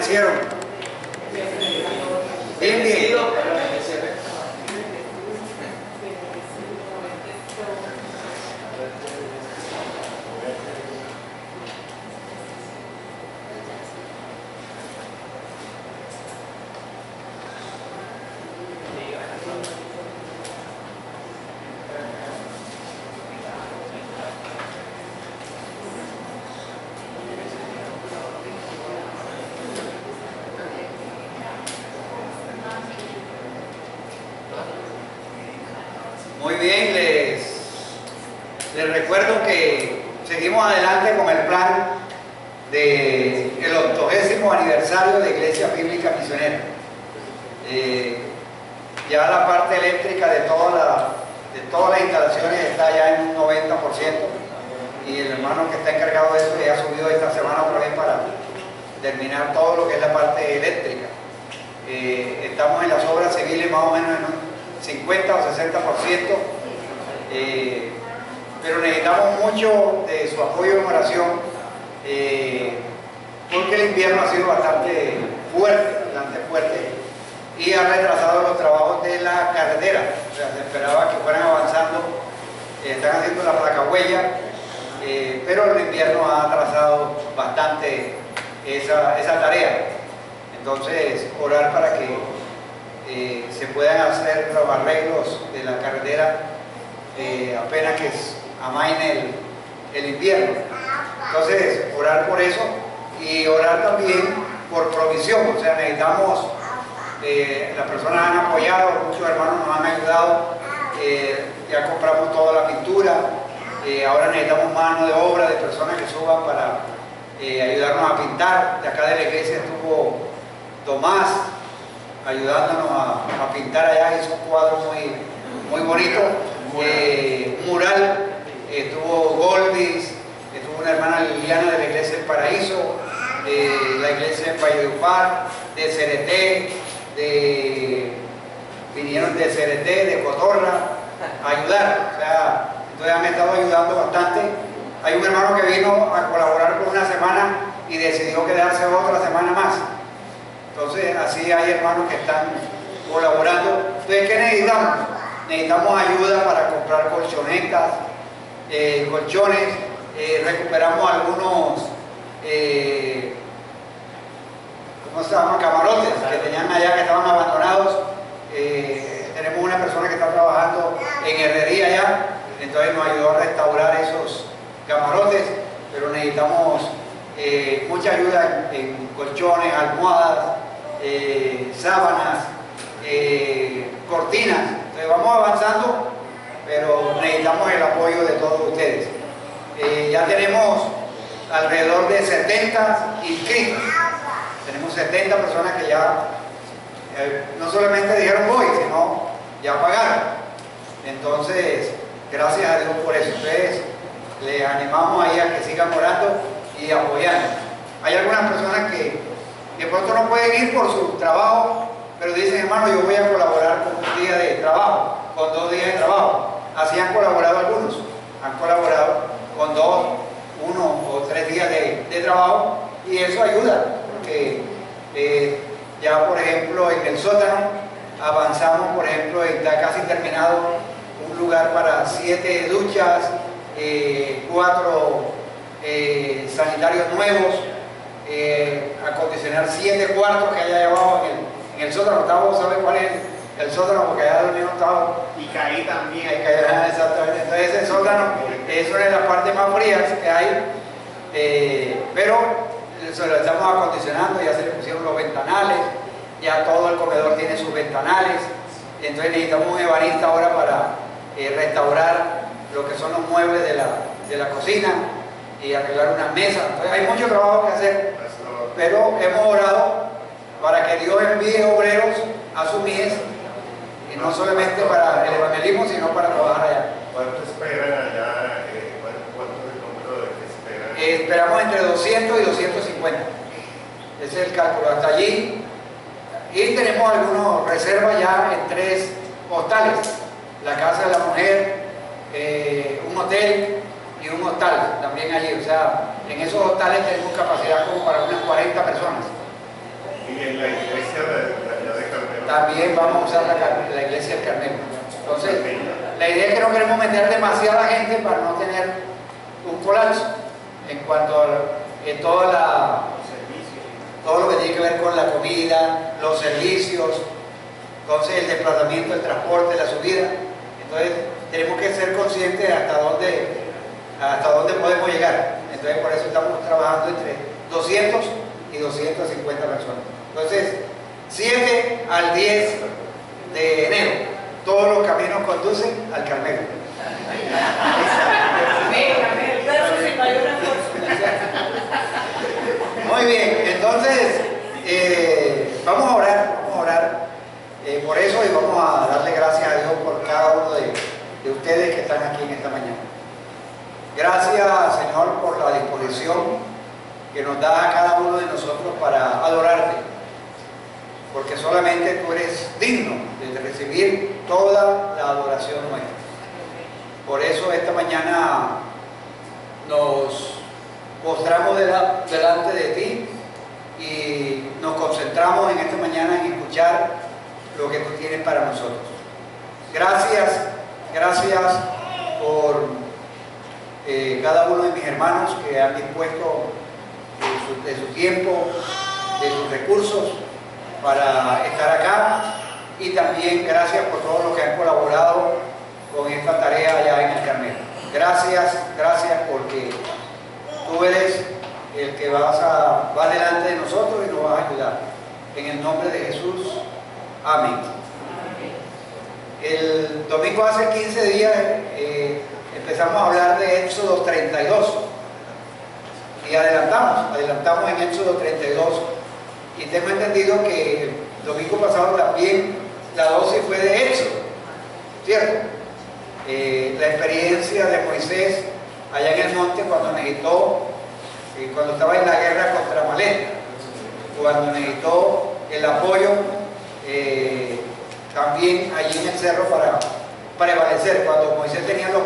amanecieron? Bien, bien. Muy bien, les recuerdo que seguimos adelante con el plan del 80º aniversario de Iglesia Bíblica Misionera. Ya la parte eléctrica de todas las instalaciones está ya en un 90% y el hermano que está encargado de eso ya ha subido esta semana otra vez para terminar todo lo que es la parte eléctrica. Estamos en las obras civiles más o menos en un 50 o 60%, pero necesitamos mucho de su apoyo en oración, porque el invierno ha sido bastante fuerte y ha retrasado los trabajos de la carretera. O sea, se esperaba que fueran avanzando, están haciendo la placahuella, pero el invierno ha atrasado bastante esa tarea. Entonces, orar para que se puedan hacer los arreglos de la carretera apenas que amaine el invierno. Entonces, orar por eso y orar también por provisión. O sea, necesitamos, las personas han apoyado, muchos hermanos nos han ayudado, ya compramos toda la pintura, ahora necesitamos mano de obra de personas que suban para ayudarnos a pintar. De acá de la iglesia estuvo Tomás ayudándonos a pintar allá, hizo un cuadro muy bonito, un mural, estuvo Goldis, estuvo una hermana Liliana de la iglesia del Paraíso, de la iglesia de Valledupar, de Cereté, vinieron de Cereté, de Cotorra, a ayudar. O sea, entonces han estado ayudando bastante. Hay un hermano que vino a colaborar por una semana y decidió quedarse otra semana más. Entonces, así hay hermanos que están colaborando. Entonces, ¿qué necesitamos? Necesitamos ayuda para comprar colchonetas, colchones, recuperamos algunos, ¿cómo se llaman? Camarotes que tenían allá, que estaban abandonados. Tenemos una persona que está trabajando en herrería allá, entonces nos ayudó a restaurar esos camarotes, pero necesitamos mucha ayuda en colchones, almohadas, sábanas, cortinas. Entonces vamos avanzando, pero necesitamos el apoyo de todos ustedes. Ya tenemos alrededor de 70 inscritos. Tenemos 70 personas que ya no solamente dijeron voy, sino ya pagaron. Entonces, gracias a Dios por eso. Entonces, les animamos ahí a que sigan orando y apoyando. Hay algunas personas que de pronto no pueden ir por su trabajo, pero dicen, hermano, yo voy a colaborar con un día de trabajo, con 2 días de trabajo. Así han colaborado algunos, han colaborado con 2, 1 o 3 días de trabajo, y eso ayuda, porque ya por ejemplo en el sótano avanzamos, por ejemplo, está casi terminado un lugar para 7 duchas, 4 sanitarios nuevos, acondicionar 7 cuartos que hay allá abajo en el sótano. Gustavo sabe cuál es el sótano, porque allá dormimos Gustavo. Y caí también. Exactamente. Entonces ese sótano es una de las partes más frías que hay, pero se lo estamos acondicionando, ya se le pusieron los ventanales, ya todo el comedor tiene sus ventanales. Entonces necesitamos un ebanista ahora para restaurar lo que son los muebles de la cocina y arreglar unas mesas. Entonces hay mucho trabajo que hacer, pero hemos orado para que Dios envíe obreros a su mies, y no solamente para el evangelismo, sino para trabajar allá. ¿Cuánto esperan allá? ¿Cuánto es el número de que esperan? Esperamos entre 200 y 250. Ese es el cálculo hasta allí. Y tenemos algunas reservas ya en 3 hostales: la Casa de la Mujer, un hotel y un hostal también allí. O sea, en esos hostales tenemos capacidad como para unas 40 personas. También vamos a usar la iglesia del Carmelo. Entonces, la idea es que no queremos meter demasiada gente para no tener un colapso en cuanto a todo lo que tiene que ver con la comida, los servicios, entonces el desplazamiento, el transporte, la subida. Entonces, tenemos que ser conscientes hasta dónde podemos llegar. Entonces, por eso estamos trabajando entre 200 y 250 personas. Entonces, 7 al 10 de enero, todos los caminos conducen al Carmelo. Muy bien, entonces vamos a orar por eso, y vamos a darle gracias a Dios por cada uno de ustedes que están aquí en esta mañana. Gracias, Señor, por la disposición que nos da a cada uno de nosotros para adorarte, porque solamente tú eres digno de recibir toda la adoración nuestra. Por eso esta mañana nos postramos delante de ti y nos concentramos en esta mañana en escuchar lo que tú tienes para nosotros. Gracias por cada uno de mis hermanos que han dispuesto de su tiempo, de sus recursos para estar acá, y también gracias por todos los que han colaborado con esta tarea allá en el Carmelo. Gracias porque tú eres el que va delante de nosotros y nos vas a ayudar. En el nombre de Jesús, amén. El domingo, hace 15 días, empezamos a hablar de Éxodo 32 y adelantamos en Éxodo 32, y tengo entendido que el domingo pasado también la dosis fue de Éxodo, ¿cierto? La experiencia de Moisés allá en el monte cuando estaba en la guerra contra Amalek, cuando necesitó el apoyo también allí en el cerro para prevalecer. Cuando Moisés tenía los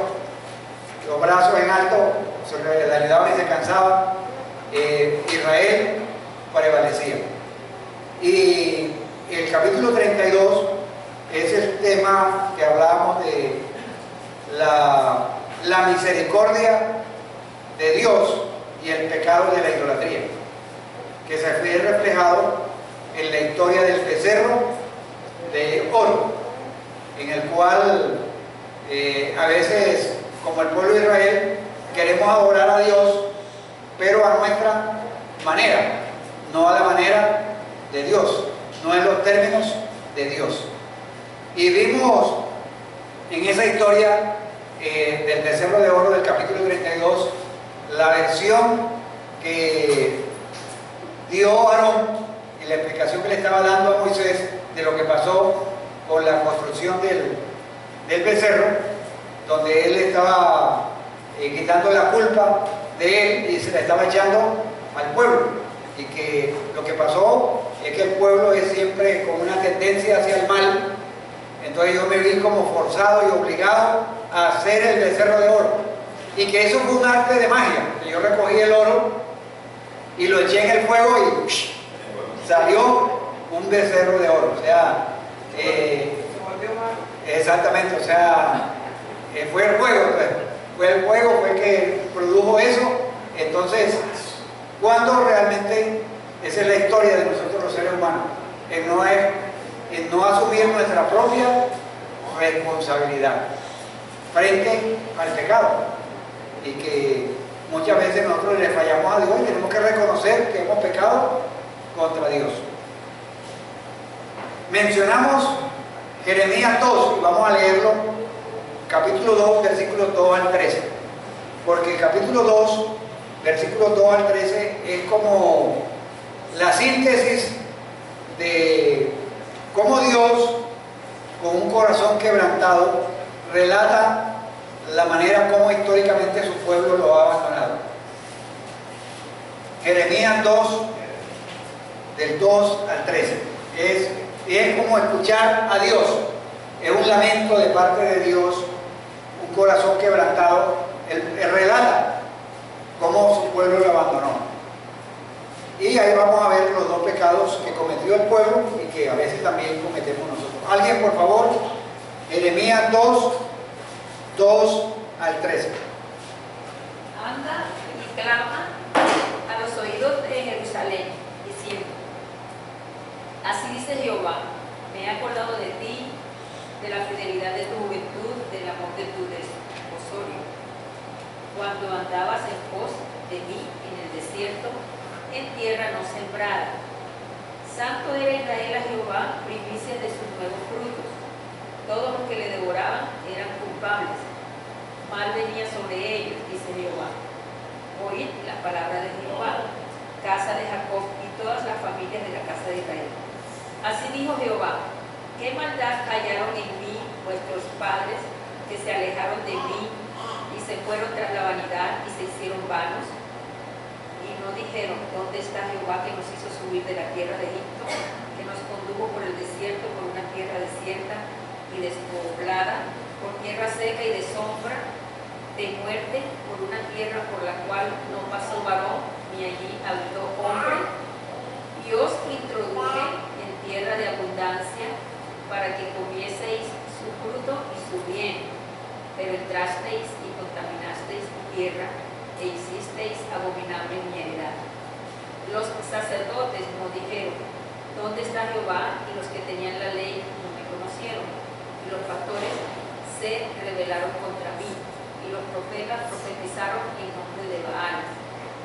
brazos en alto, se le ayudaba y se cansaba, Israel prevalecía. Y el capítulo 32 es el tema que hablábamos de la misericordia de Dios y el pecado de la idolatría, que se fue reflejado en la historia del becerro de oro, en el cual a veces, como el pueblo de Israel, queremos adorar a Dios, pero a nuestra manera, no a la manera de Dios, no en los términos de Dios. Y vimos en esa historia del becerro de oro del capítulo 32 la versión que dio Aarón y la explicación que le estaba dando a Moisés de lo que pasó con la construcción del becerro, donde él estaba quitando la culpa de él y se la estaba echando al pueblo, y que lo que pasó es que el pueblo es siempre con una tendencia hacia el mal. Entonces yo me vi como forzado y obligado a hacer el becerro de oro, y que eso fue un arte de magia. Yo recogí el oro y lo eché en el fuego y salió un becerro de oro. O sea, exactamente, o sea, fue el fuego, fue el que produjo eso. Entonces, cuando realmente esa es la historia de nosotros los seres humanos, en no asumir nuestra propia responsabilidad frente al pecado, y que muchas veces nosotros le fallamos a Dios y tenemos que reconocer que hemos pecado contra Dios. Mencionamos Jeremías 2, y vamos a leerlo, capítulo 2, versículos 2 al 13, porque el capítulo 2, versículos 2 al 13 es como la síntesis de cómo Dios, con un corazón quebrantado, relata la manera como históricamente su pueblo lo ha abandonado. Jeremías 2, del 2 al 13, es como escuchar a Dios, es un lamento de parte de Dios, un corazón quebrantado. Él relata cómo su pueblo lo abandonó. Y ahí vamos a ver los dos pecados que cometió el pueblo y que a veces también cometemos nosotros. Alguien, por favor, Jeremías 2, 2 al 13. Anda y clama a los oídos de Jerusalén, diciendo: así dice Jehová, me he acordado de ti, de la fidelidad de tu juventud, del amor de tu desposorio, cuando andabas en pos de mí en el desierto, en tierra no sembrada. Santo era Israel a Jehová, primicia de sus nuevos frutos. Todos los que le devoraban eran culpables. Mal venía sobre ellos, dice Jehová. Oíd la palabra de Jehová, casa de Jacob y todas las familias de la casa de Israel. Así dijo Jehová: ¿qué maldad hallaron en mí vuestros padres, que se alejaron de mí y se fueron tras la vanidad y se hicieron vanos? Y no dijeron: ¿dónde está Jehová que nos hizo subir de la tierra de Egipto, que nos condujo por el desierto, por una tierra desierta y despoblada, por tierra seca y de sombra, de muerte, por una tierra por la cual no pasó varón, ni allí habitó hombre? Y os introduje en tierra de abundancia, para que comieseis su fruto y su bien, pero entrasteis y contaminasteis mi tierra, e hicisteis abominable mi heredad. Los sacerdotes no dijeron: ¿dónde está Jehová? Y los que tenían la ley no me conocieron. Y los pastores se rebelaron contra mí, y los profetas profetizaron en nombre de Baal,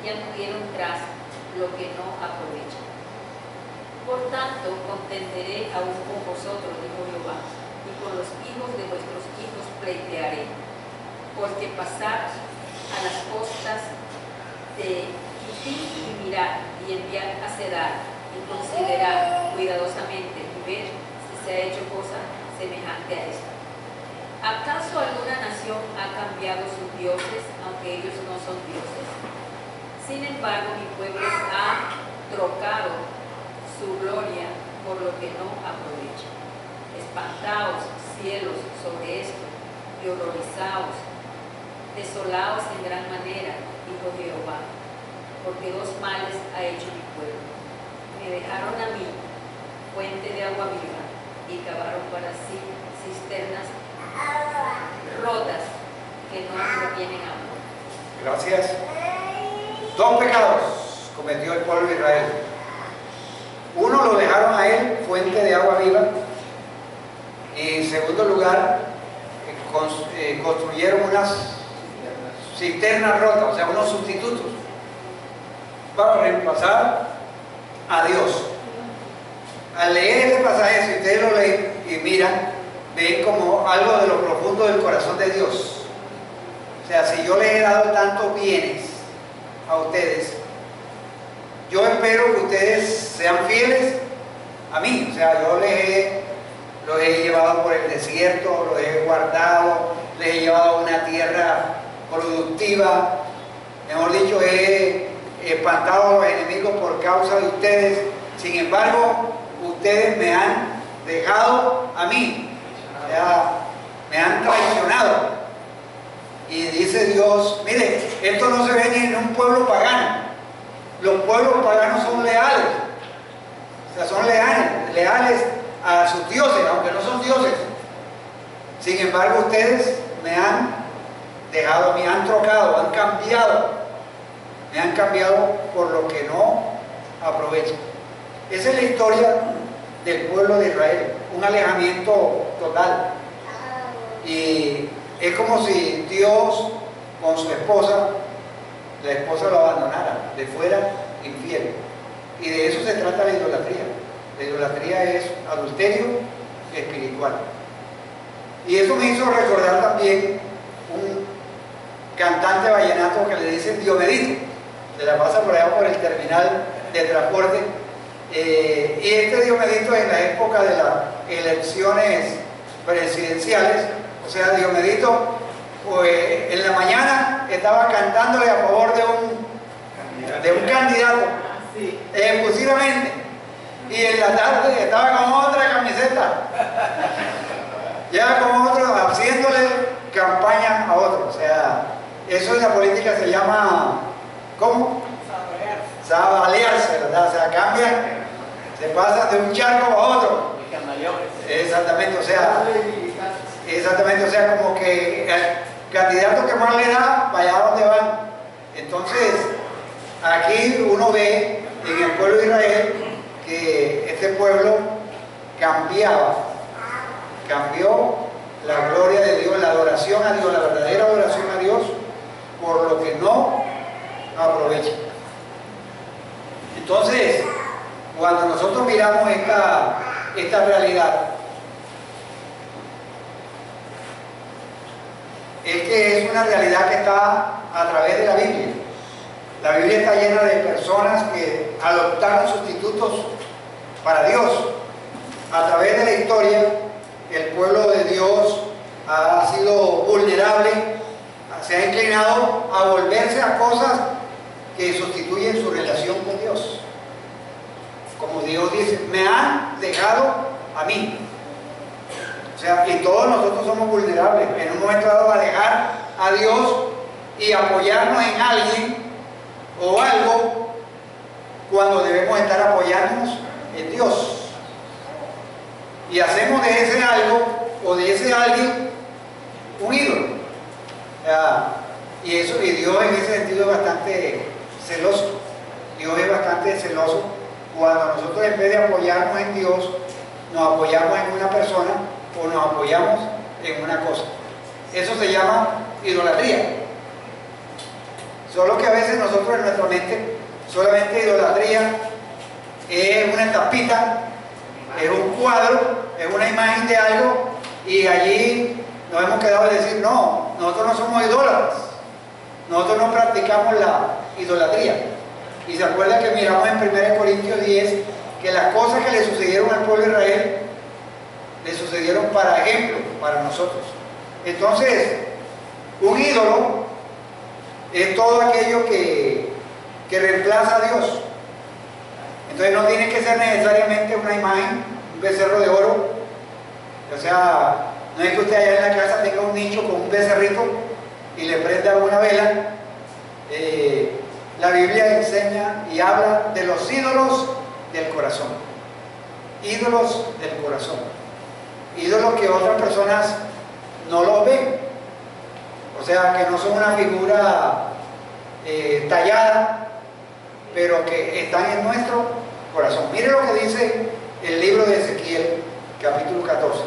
y anduvieron tras lo que no aprovecha. Por tanto, contenderé aún con vosotros, dijo Jehová, y con los hijos de vuestros hijos pleitearé, porque pasad a las costas de Kitim y mirad, y enviad a Cedar, y considerad cuidadosamente, y ver si se ha hecho cosa semejante a esta. ¿Acaso alguna nación ha cambiado sus dioses, aunque ellos no son dioses? Sin embargo, mi pueblo ha trocado su gloria por lo que no aprovecha. Espantaos, cielos, sobre esto, y horrorizaos, desolaos en gran manera, dijo Jehová, porque dos males ha hecho mi pueblo. Me dejaron a mí fuente de agua viva, y cavaron para sí cisternas rotas que no provienen agua. Gracias. Dos pecados cometió el pueblo de Israel. Uno, lo dejaron a él fuente de agua viva. Y en segundo lugar, construyeron unas cisternas rotas, o sea, unos sustitutos para reemplazar a Dios. Al leer este pasaje, si ustedes lo leen y miran, ven como algo de lo profundo del corazón de Dios. O sea, si yo les he dado tantos bienes a ustedes, yo espero que ustedes sean fieles a mí. O sea, yo los he llevado por el desierto, los he guardado, les he llevado a una tierra productiva. Mejor dicho, he espantado a los enemigos por causa de ustedes. Sin embargo, ustedes me han dejado a mí. O sea, me han traicionado. Y dice Dios, mire, esto no se ve ni en un pueblo pagano. Los pueblos paganos son leales. O sea, son leales a sus dioses, aunque no son dioses. Sin embargo, ustedes me han dejado, me han trocado, han cambiado. Me han cambiado por lo que no aprovechan. Esa es la historia del pueblo de Israel, un alejamiento total. Y es como si Dios con su esposa, la esposa lo abandonara, le fuera infiel. Y de eso se trata la idolatría. La idolatría es adulterio espiritual. Y eso me hizo recordar también un cantante vallenato que le dicen Diomedito, se la pasa por allá por el terminal de transporte. Y este Diomedito, en la época de las elecciones presidenciales, o sea, Diomedito pues, en la mañana estaba cantándole a favor de un candidato, exclusivamente, y en la tarde estaba con otra camiseta, ya con otro, haciéndole campaña a otro. O sea, eso en la política se llama, ¿cómo? sabe balearse, ¿verdad? O sea, cambian, se pasan de un charco a otro. Exactamente, o sea, como que el candidato que más le da, para allá donde van. Entonces, aquí uno ve en el pueblo de Israel que este pueblo cambió la gloria de Dios, la adoración a Dios, la verdadera adoración a Dios, por lo que no aprovecha. Entonces, cuando nosotros miramos esta realidad, es que es una realidad que está a través de la Biblia. La Biblia está llena de personas que adoptaron sustitutos para Dios. A través de la historia, el pueblo de Dios ha sido vulnerable, se ha inclinado a volverse a cosas que sustituyen su relación con Dios. Como Dios dice, me han dejado a mí. O sea, y todos nosotros somos vulnerables. En un momento dado a dejar a Dios y apoyarnos en alguien o algo, cuando debemos estar apoyándonos en Dios. Y hacemos de ese algo o de ese alguien un ídolo. Y Dios en ese sentido es bastante celoso. Dios es bastante celoso cuando nosotros, en vez de apoyarnos en Dios, nos apoyamos en una persona o nos apoyamos en una cosa. Eso se llama idolatría. Solo que a veces nosotros en nuestra mente, solamente idolatría es una estampita, es un cuadro, es una imagen de algo, y allí nos hemos quedado de decir, no, nosotros no somos idólatras, nosotros no practicamos la idolatría. Y se acuerda que miramos en 1 Corintios 10 que las cosas que le sucedieron al pueblo de Israel le sucedieron para ejemplo, para nosotros. Entonces, un ídolo es todo aquello que reemplaza a Dios. Entonces no tiene que ser necesariamente una imagen, un becerro de oro. O sea, no es que usted allá en la casa tenga un nicho con un becerrito y le prenda una vela. La Biblia enseña y habla de los ídolos del corazón. Ídolos del corazón. Ídolos que otras personas no los ven. O sea, que no son una figura tallada, pero que están en nuestro corazón. Mire lo que dice el libro de Ezequiel, capítulo 14.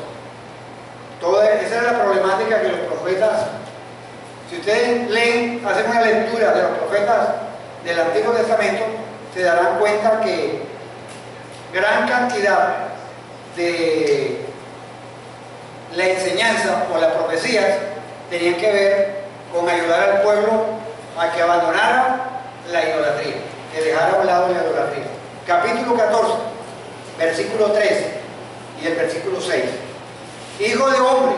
Esa es la problemática que los profetas, si ustedes leen, hacen una lectura de los profetas del Antiguo Testamento, se darán cuenta que gran cantidad de la enseñanza o las profecías tenían que ver con ayudar al pueblo a que abandonara la idolatría, que dejara a un lado la idolatría. Capítulo 14, versículo 13 y el versículo 6. Hijo de hombre,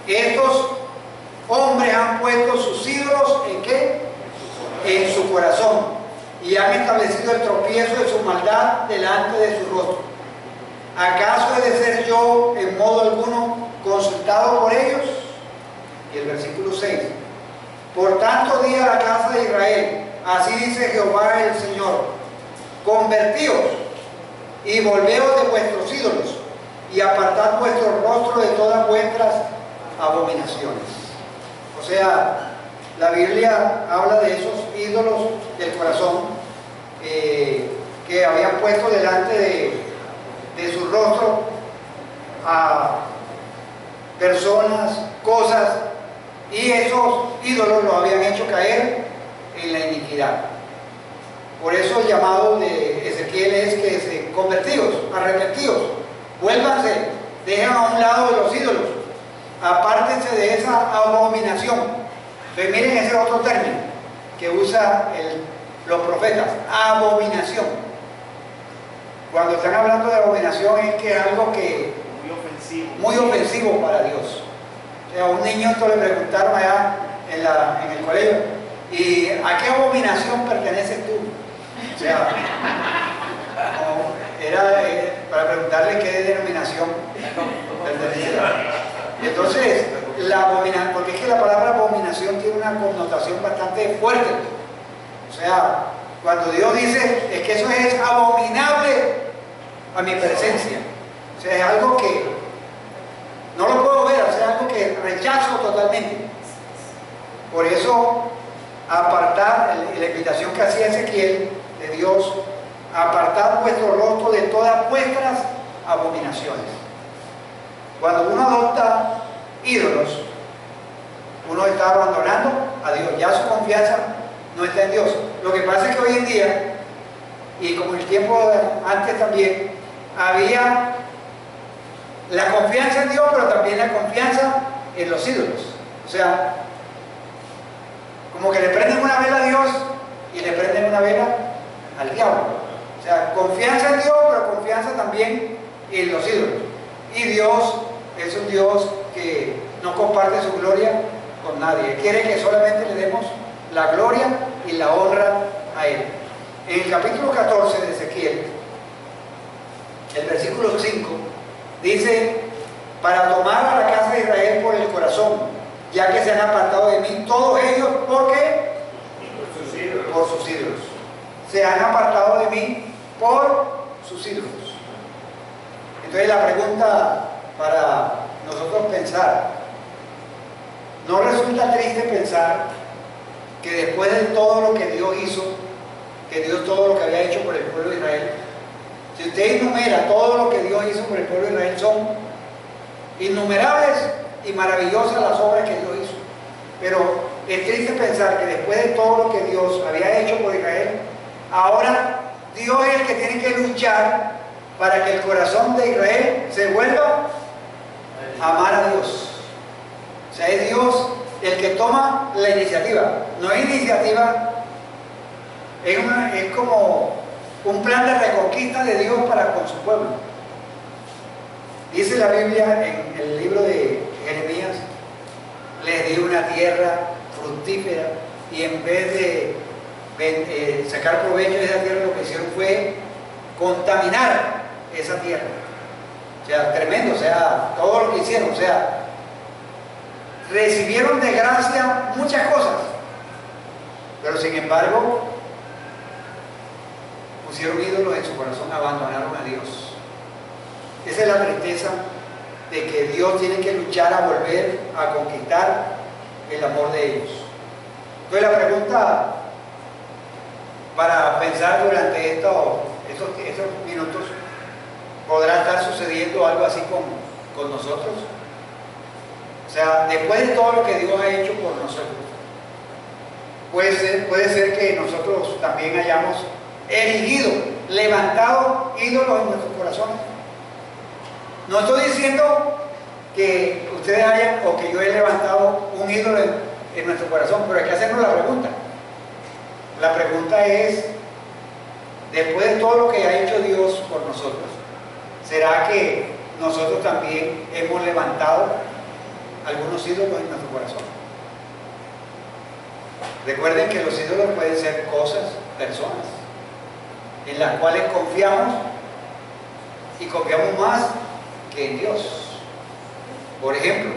estos hombres han puesto sus ídolos ¿en qué? En su corazón, y han establecido el tropiezo de su maldad delante de su rostro. ¿Acaso he de ser yo en modo alguno consultado por ellos? Y el versículo 6. Por tanto di a la casa de Israel, así dice Jehová el Señor, convertíos y volveos de vuestros ídolos y apartad vuestro rostro de todas vuestras abominaciones. O sea, la Biblia habla de esos ídolos del corazón que habían puesto delante de su rostro a personas, cosas, y esos ídolos los habían hecho caer en la iniquidad. Por eso el llamado de Ezequiel es que se convertidos, arrepentidos, vuélvanse, dejen a un lado de los ídolos, apártense de esa abominación. Entonces miren ese otro término que usa los profetas, abominación. Cuando están hablando de abominación es que es algo que muy ofensivo para Dios. O sea, a un niño esto le preguntaron allá en el colegio, ¿y a qué abominación perteneces tú? O sea, era para preguntarle qué denominación pertenecía. Entonces, la abominación, porque es que la palabra abominación tiene una connotación bastante fuerte. O sea, Cuando Dios dice, es que eso es abominable a mi presencia. O sea, es algo que no lo puedo ver, o sea, algo que rechazo totalmente. Por eso, apartar, la invitación que hacía Ezequiel de Dios, apartar vuestro rostro de todas vuestras abominaciones. Cuando uno adopta ídolos, uno está abandonando a Dios, ya su confianza no está en Dios. Lo que pasa es que hoy en día, y como el tiempo antes también, había la confianza en Dios, pero también la confianza en los ídolos. O sea, como que le prenden una vela a Dios y le prenden una vela al diablo. O sea, confianza en Dios, pero confianza también en los ídolos. Y Dios es un Dios que no comparte su gloria con nadie. Quiere que solamente le demos la gloria y la honra a Él. En el capítulo 14 de Ezequiel, el versículo 5, dice: para tomar a la casa de Israel por el corazón, ya que se han apartado de mí todos ellos, ¿por qué? Por sus ídolos. Por sus ídolos. Se han apartado de mí por sus ídolos. Entonces la pregunta para nosotros pensar, ¿no resulta triste pensar que después de todo lo que Dios hizo, que Dios todo lo que había hecho por el pueblo de Israel, si usted enumera todo lo que Dios hizo por el pueblo de Israel, son innumerables y maravillosas las obras que Dios hizo? Pero es triste pensar que después de todo lo que Dios había hecho por Israel, ahora Dios es el que tiene que luchar para que el corazón de Israel se vuelva a amar a Dios. O sea, es Dios el que toma la iniciativa. No es iniciativa, es como un plan de reconquista de Dios para con su pueblo. Dice la Biblia en el libro de Jeremías: les dio una tierra fructífera, y en vez de sacar provecho de esa tierra, lo que hicieron fue contaminar esa tierra. O sea, tremendo, o sea, todo lo que hicieron, o sea, recibieron de gracia muchas cosas, pero sin embargo pusieron ídolos en su corazón, abandonaron a Dios. Esa es la tristeza de que Dios tiene que luchar a volver a conquistar el amor de ellos. Entonces la pregunta para pensar durante estos minutos: ¿podrá estar sucediendo algo así con nosotros? O sea, después de todo lo que Dios ha hecho por nosotros, puede ser que nosotros también hayamos erigido, levantado ídolos en nuestros corazones. No estoy diciendo que ustedes hayan o que yo he levantado un ídolo en nuestro corazón, pero hay que hacernos la pregunta. La pregunta es: después de todo lo que ha hecho Dios por nosotros, ¿será que nosotros también hemos levantado algunos ídolos en nuestro corazón? Recuerden que los ídolos pueden ser cosas, personas, en las cuales confiamos, y confiamos más que en Dios. Por ejemplo,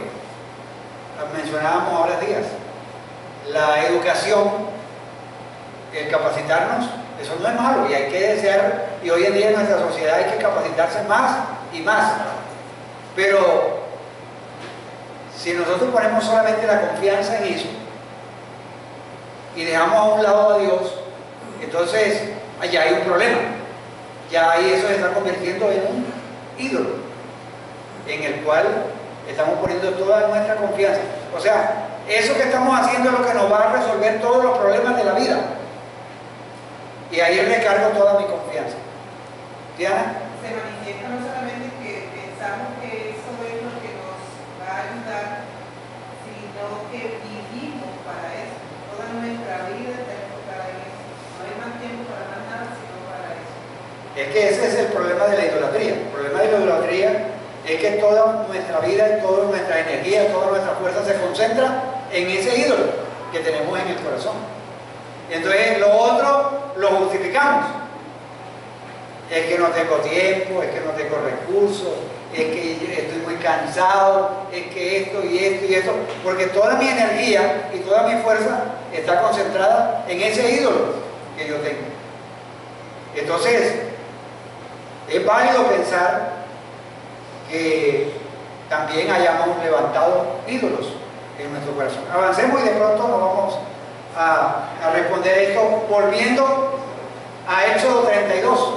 mencionábamos ahora días, la educación, el capacitarnos, eso no es malo y hay que desear, y hoy en día en nuestra sociedad hay que capacitarse más y más. Pero si nosotros ponemos solamente la confianza en eso y dejamos a un lado a Dios, entonces allá hay un problema. Ya ahí eso se está convirtiendo en un ídolo en el cual estamos poniendo toda nuestra confianza. O sea, eso que estamos haciendo es lo que nos va a resolver todos los problemas de la vida. Y ahí recargo toda mi confianza. ¿Diana? Se manifiesta no solamente que pensamos que eso es lo que nos va a ayudar, sino que vivimos para eso. Toda nuestra vida está enfocada en eso. No hay más tiempo para más nada, sino para eso. Es que ese es el problema de la idolatría. El problema de la idolatría es que toda nuestra vida y toda nuestra energía, toda nuestra fuerza se concentra en ese ídolo que tenemos en el corazón. Entonces lo otro lo justificamos. Es que no tengo tiempo, es que no tengo recursos, es que estoy muy cansado, es que esto y esto y esto, porque toda mi energía y toda mi fuerza está concentrada en ese ídolo que yo tengo. Entonces, es válido pensar que también hayamos levantado ídolos en nuestro corazón. Avancemos y de pronto nos vamos a responder esto volviendo a Éxodo 32,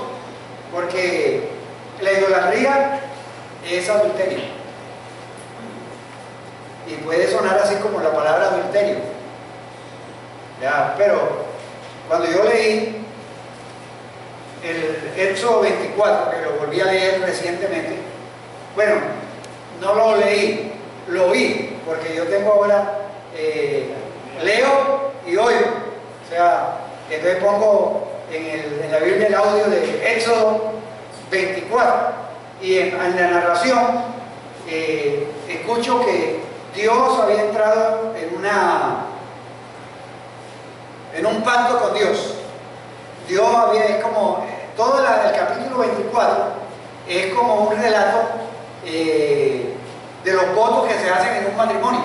porque la idolatría es adulterio. Y puede sonar así como la palabra adulterio. Ya, pero cuando yo leí el Éxodo 24, que lo volví a leer recientemente, bueno, no lo leí, lo oí, porque yo tengo ahora, leo y oigo. O sea, entonces pongo en la Biblia el audio de Éxodo 24 y en la narración escucho que Dios había entrado en un pacto con Dios. Dios había, es como, todo el capítulo 24 es como un relato de los votos que se hacen en un matrimonio.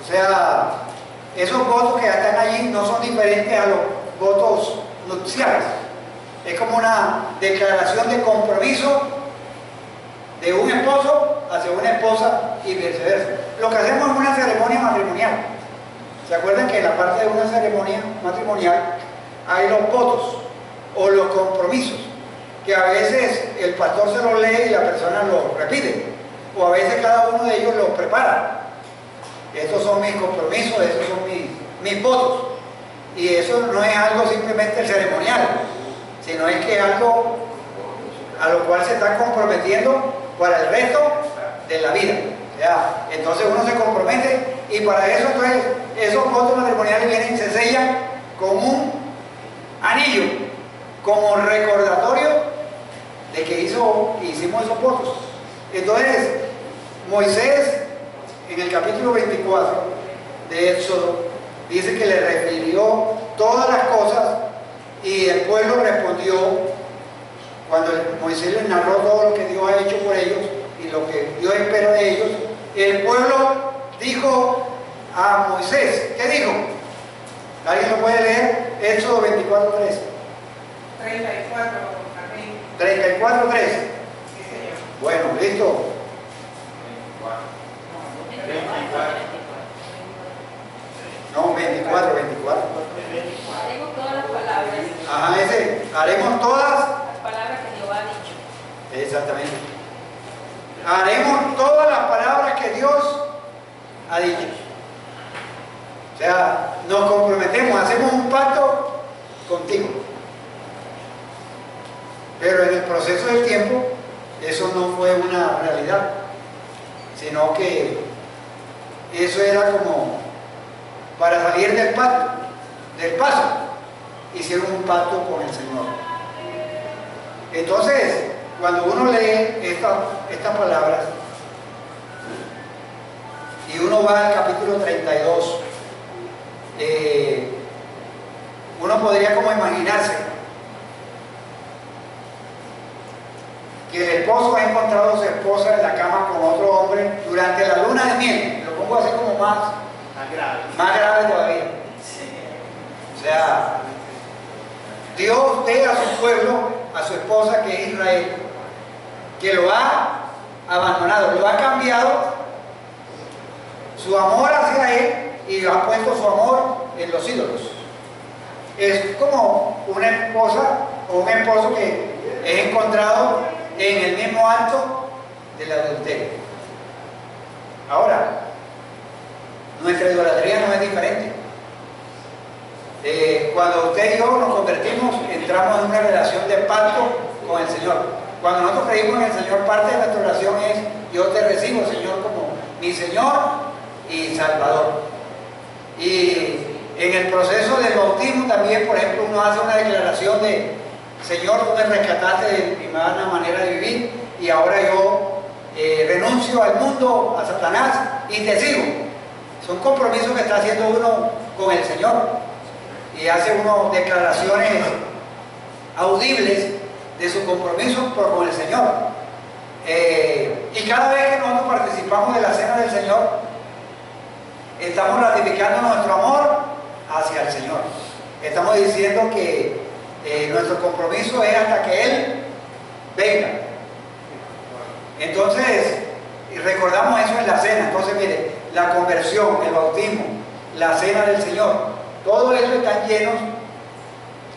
O sea, esos votos que están allí no son diferentes a los votos nupciales. Es como una declaración de compromiso de un esposo hacia una esposa y viceversa. Lo que hacemos es una ceremonia matrimonial. ¿Se acuerdan que en la parte de una ceremonia matrimonial hay los votos o los compromisos? Que a veces el pastor se los lee y la persona los repite, o a veces cada uno de ellos los prepara. Estos son mis compromisos, estos son mis votos. Y eso no es algo simplemente ceremonial, sino es que es algo a lo cual se está comprometiendo para el resto de la vida. ¿Ya? Entonces uno se compromete y para eso entonces esos votos matrimoniales vienen y se sellan con un anillo como recordatorio de que hicimos esos votos. Entonces Moisés en el capítulo 24 de Éxodo dice que le refirió todas las cosas y el pueblo respondió cuando Moisés les narró todo lo que Dios ha hecho por ellos y lo que Dios espera de ellos. El pueblo dijo a Moisés, ¿qué dijo? ¿Alguien lo puede leer? Éxodo 24:3. 34, amén. 34:3. Sí, Señor. Bueno, listo. No, 24. Haremos todas las palabras. Ajá, ese. Haremos todas. Las palabras que Jehová ha dicho. Exactamente. Haremos todas las palabras que Dios ha dicho. O sea, nos comprometemos, hacemos un pacto contigo. Pero en el proceso del tiempo, eso no fue una realidad, sino que eso era como para salir del pacto, del paso, hicieron un pacto con el Señor. Entonces, cuando uno lee estas palabras y uno va al capítulo 32, uno podría como imaginarse que el esposo ha encontrado a su esposa en la cama con otro hombre durante la luna de miel. Lo pongo así como más grave todavía. O sea, Dios ve a su pueblo, a su esposa que es Israel, que lo ha abandonado, lo ha cambiado su amor hacia él y ha puesto su amor en los ídolos. Es como una esposa o un esposo que es encontrado en el mismo acto del adulterio. Ahora, nuestra idolatría no es diferente. Cuando usted y yo nos convertimos, entramos en una relación de pacto con el Señor. Cuando nosotros creímos en el Señor, parte de nuestra oración es: yo te recibo, Señor, como mi Señor y Salvador. Y en el proceso del bautismo también, por ejemplo, uno hace una declaración de: Señor, tú me rescataste de mi mala manera de vivir y ahora yo renuncio al mundo, a Satanás y te sigo. Son compromisos que está haciendo uno con el Señor y hace uno declaraciones audibles de su compromiso con el Señor. Y cada vez que nosotros participamos de la cena del Señor, estamos ratificando nuestro amor hacia el Señor. Estamos diciendo que nuestro compromiso es hasta que Él venga. Entonces, recordamos eso en la cena. Entonces, mire, la conversión, el bautismo, la cena del Señor, todo eso están llenos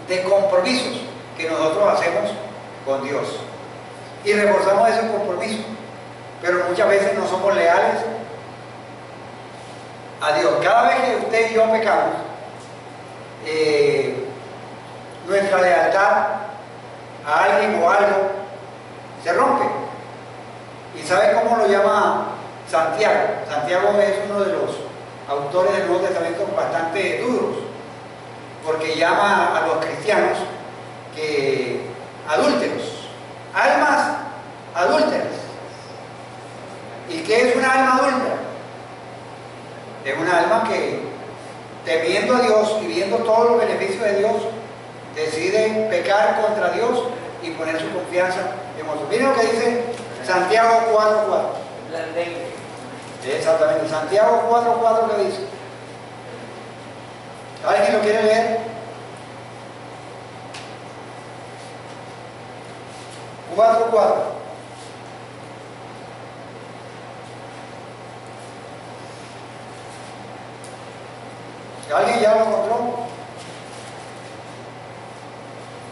de compromisos que nosotros hacemos con Dios. Y reforzamos ese compromiso. Pero muchas veces no somos leales a Dios. Cada vez que usted y yo pecamos, nuestra lealtad a alguien o algo se rompe. ¿Y sabe cómo lo llama Santiago? Santiago es uno de los autores del Nuevo Testamento bastante duros, porque llama a los cristianos que adúlteros, almas adúlteras. ¿Y qué es una alma adúltera? Es una alma que, temiendo a Dios y viendo todos los beneficios de Dios, decide pecar contra Dios y poner su confianza en otros. Miren lo que dice Santiago 4:4. Exactamente, Santiago 4:4 que dice. ¿Alguien lo quiere leer? 4:4. ¿Alguien ya lo encontró?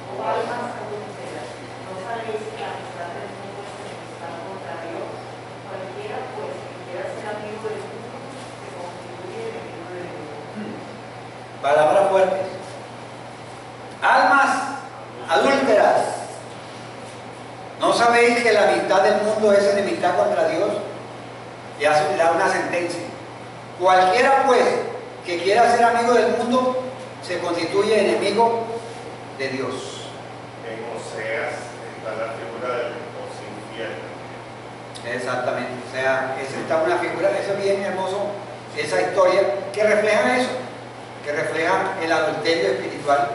O almas adúlteras, ¿no sabéis que la amistad del mundo es enemistad contra Dios? Cualquiera, pues, que quiera ser amigo del mundo, se constituye enemigo de Dios. Palabras fuertes. Almas adúlteras. ¿No sabéis que la amistad del mundo es enemistad contra Dios? Ya se da una sentencia. Cualquiera, pues, que quiera ser amigo del mundo, se constituye enemigo de Dios. En Oseas está la figura del esposo infiel. Exactamente, o sea, esa está una figura, eso es bien hermoso, esa historia que refleja eso, que refleja el adulterio espiritual,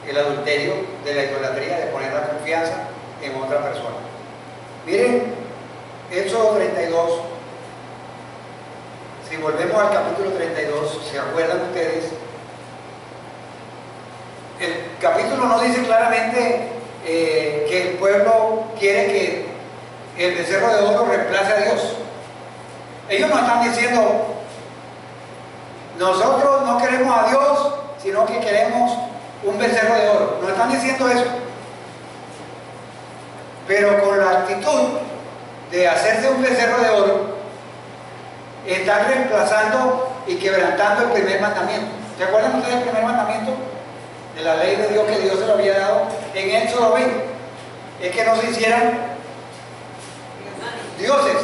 el adulterio de la idolatría, de poner la confianza en otra persona. Miren, Éxodo 32. Si volvemos al capítulo 32, ¿se acuerdan ustedes? El capítulo no dice claramente que el pueblo quiere que el becerro de oro reemplace a Dios. Ellos no están diciendo, nosotros no queremos a Dios, sino que queremos un becerro de oro. No están diciendo eso. Pero con la actitud de hacerse un becerro de oro, están reemplazando y quebrantando el primer mandamiento. ¿Se acuerdan ustedes del primer mandamiento? De la ley de Dios que Dios se lo había dado en Éxodo 20. Es que no se hicieran dioses,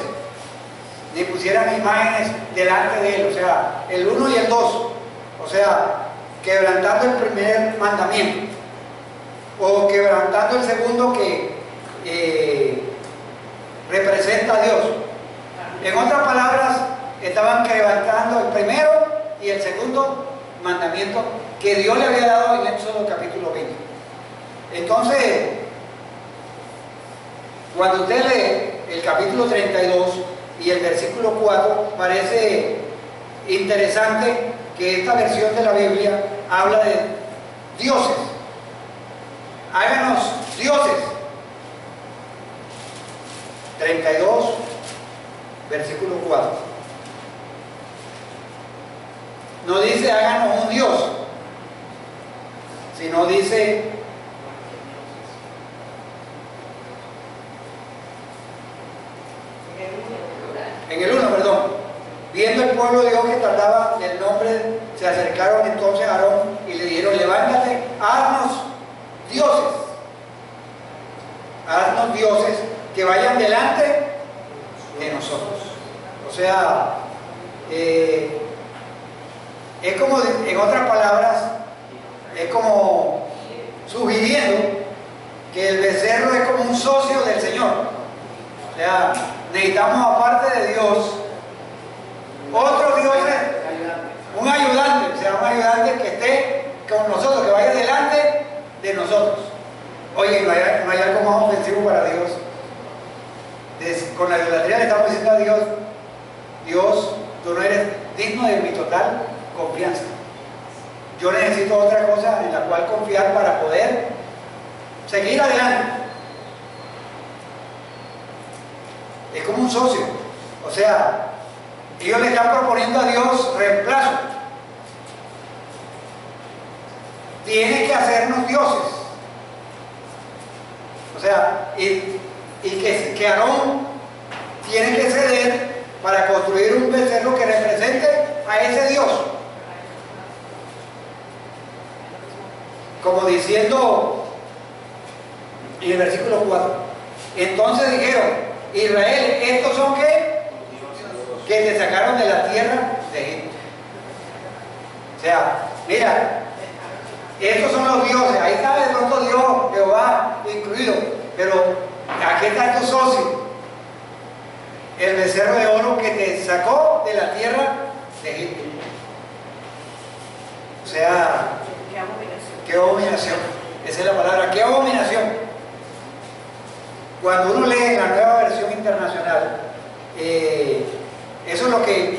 ni pusieran imágenes delante de Él. O sea, el 1 y el 2. O sea, quebrantando el primer mandamiento. O quebrantando el segundo que representa a Dios. En otras palabras, estaban quebrantando el primero y el segundo mandamiento que Dios le había dado en Éxodo capítulo 20. Entonces, cuando usted lee el capítulo 32 y el versículo 4, parece interesante que esta versión de la Biblia habla de dioses. Háganos dioses. 32, versículo 4. No dice háganos un Dios, sino dice en el 1, perdón. Viendo el pueblo de Dios que tardaba el nombre, se acercaron entonces a Aarón y le dijeron, levántate, haznos dioses. Haznos dioses que vayan delante de nosotros. O sea, es como, en otras palabras, es como sugiriendo que el becerro es como un socio del Señor. O sea, necesitamos aparte de Dios otros dioses, un ayudante, o sea, un ayudante que esté con nosotros, que vaya delante de nosotros. Oye, no hay algo más ofensivo para Dios. Con la idolatría le estamos diciendo a Dios, Dios, tú no eres digno de mi total confianza. Yo necesito otra cosa en la cual confiar para poder seguir adelante. Es como un socio. O sea, ellos le están proponiendo a Dios reemplazo. Tiene que hacernos dioses. O sea, y que Aarón tiene que ceder para construir un becerro que represente a ese Dios. Como diciendo en el versículo 4, entonces dijeron, Israel, ¿estos son qué? Que te sacaron de la tierra de Egipto. O sea, mira, estos son los dioses, ahí está de pronto Dios, Jehová incluido, pero aquí está tu socio, el becerro de oro que te sacó de la tierra de Egipto. O sea, qué abominación, esa es la palabra, qué abominación. Cuando uno lee la nueva versión internacional, eso es lo que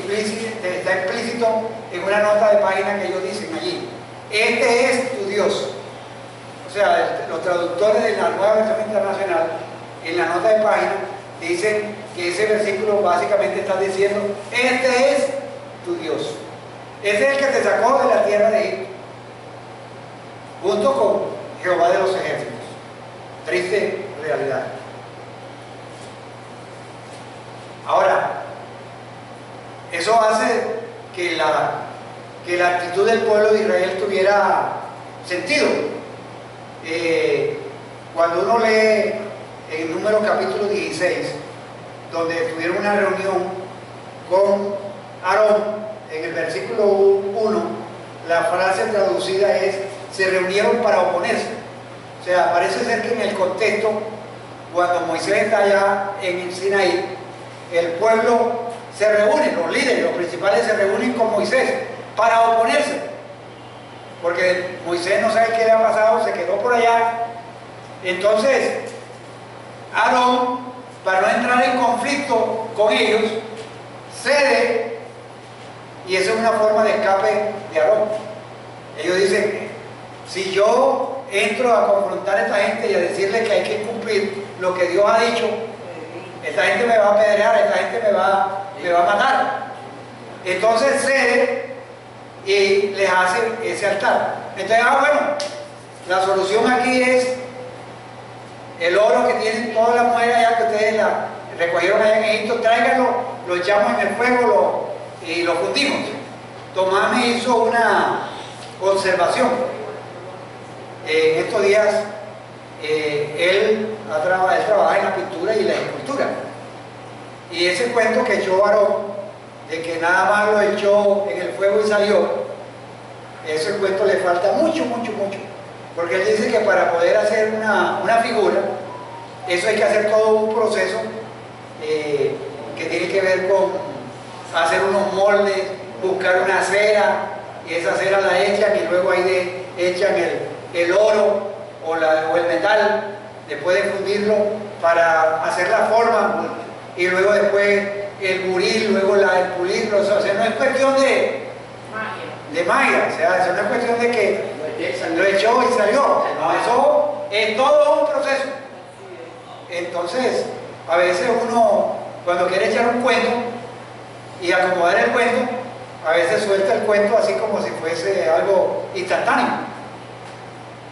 está explícito en una nota de página que ellos dicen allí. Este es tu Dios. O sea, los traductores de la nueva versión internacional, en la nota de página, dicen que ese versículo básicamente está diciendo, este es tu Dios. Este es el que te sacó de la tierra de Egipto, junto con Jehová de los ejércitos. Triste realidad. Ahora, eso hace que la actitud del pueblo de Israel tuviera sentido. Cuando uno lee en Números capítulo 16, donde tuvieron una reunión con Aarón, en el versículo 1, la frase traducida es, se reunieron para oponerse. O sea, parece ser que en el contexto, cuando Moisés está allá en el Sinaí, el pueblo se reúne, los líderes, los principales se reúnen con Moisés para oponerse, porque Moisés no sabe qué le ha pasado, se quedó por allá. Entonces Aarón, para no entrar en conflicto con ellos, cede, y esa es una forma de escape de Aarón. Ellos dicen, si yo entro a confrontar a esta gente y a decirle que hay que cumplir lo que Dios ha dicho, esta gente me va a apedrear, esta gente me va a matar. Entonces cede y les hace ese altar. Entonces, bueno, la solución aquí es el oro que tienen todas las mujeres allá que ustedes la recogieron allá en Egipto, tráiganlo, lo echamos en el fuego y lo fundimos. Tomás me hizo una observación. En estos días él trabaja en la pintura y la escultura. Y ese cuento que echó Aarón, de que nada más lo echó en el fuego y salió, ese cuento le falta mucho. Porque él dice que para poder hacer una figura, eso hay que hacer todo un proceso que tiene que ver con hacer unos moldes, buscar una cera, y esa cera la echan y luego ahí echan el oro o el metal, después de fundirlo para hacer la forma, y luego después el buril, luego el pulirlo. O sea, no es cuestión de magia, o sea, eso no es cuestión de que lo echó y salió, no, eso es todo un proceso. Entonces, a veces uno, cuando quiere echar un cuento y acomodar el cuento, a veces suelta el cuento así como si fuese algo instantáneo.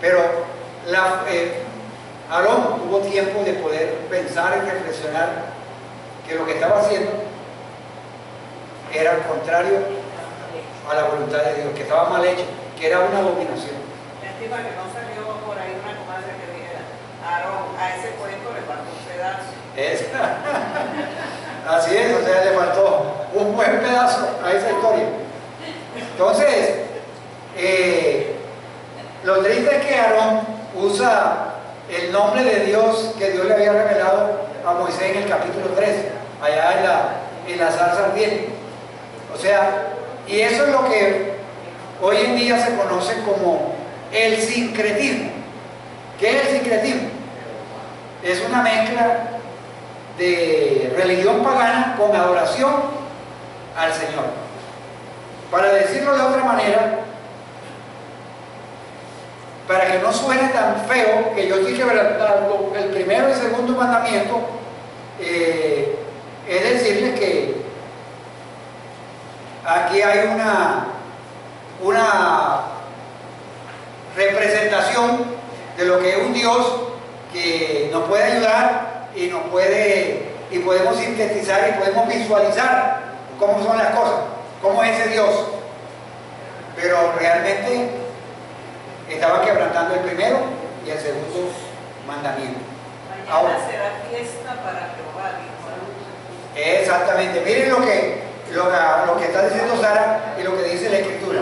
Pero Aarón tuvo tiempo de poder pensar y reflexionar que lo que estaba haciendo era contrario a la voluntad de Dios, que estaba mal hecho, que era una abominación. Lástima que no salió por ahí una comadre que dijera, Aarón, a ese cuento le faltó un pedazo. Así es, o sea, le faltó un buen pedazo a esa historia. Entonces, lo triste es que Aarón usa el nombre de Dios que Dios le había revelado a Moisés en el capítulo 13, allá en la zarza ardiente. O sea, y eso es lo que hoy en día se conoce como el sincretismo. ¿Qué es el sincretismo? Es una mezcla de religión pagana con adoración al Señor. Para decirlo de otra manera, para que no suene tan feo que yo estoy quebrantando el primero y segundo mandamiento, es decirles que aquí hay una representación de lo que es un Dios que nos puede ayudar y podemos sintetizar y podemos visualizar cómo son las cosas, cómo es ese Dios. Pero realmente estaban quebrantando el primero y el segundo mandamiento. Mañana será fiesta para Jehová, dijo. Exactamente. Miren lo que está diciendo Sara y lo que dice la Escritura.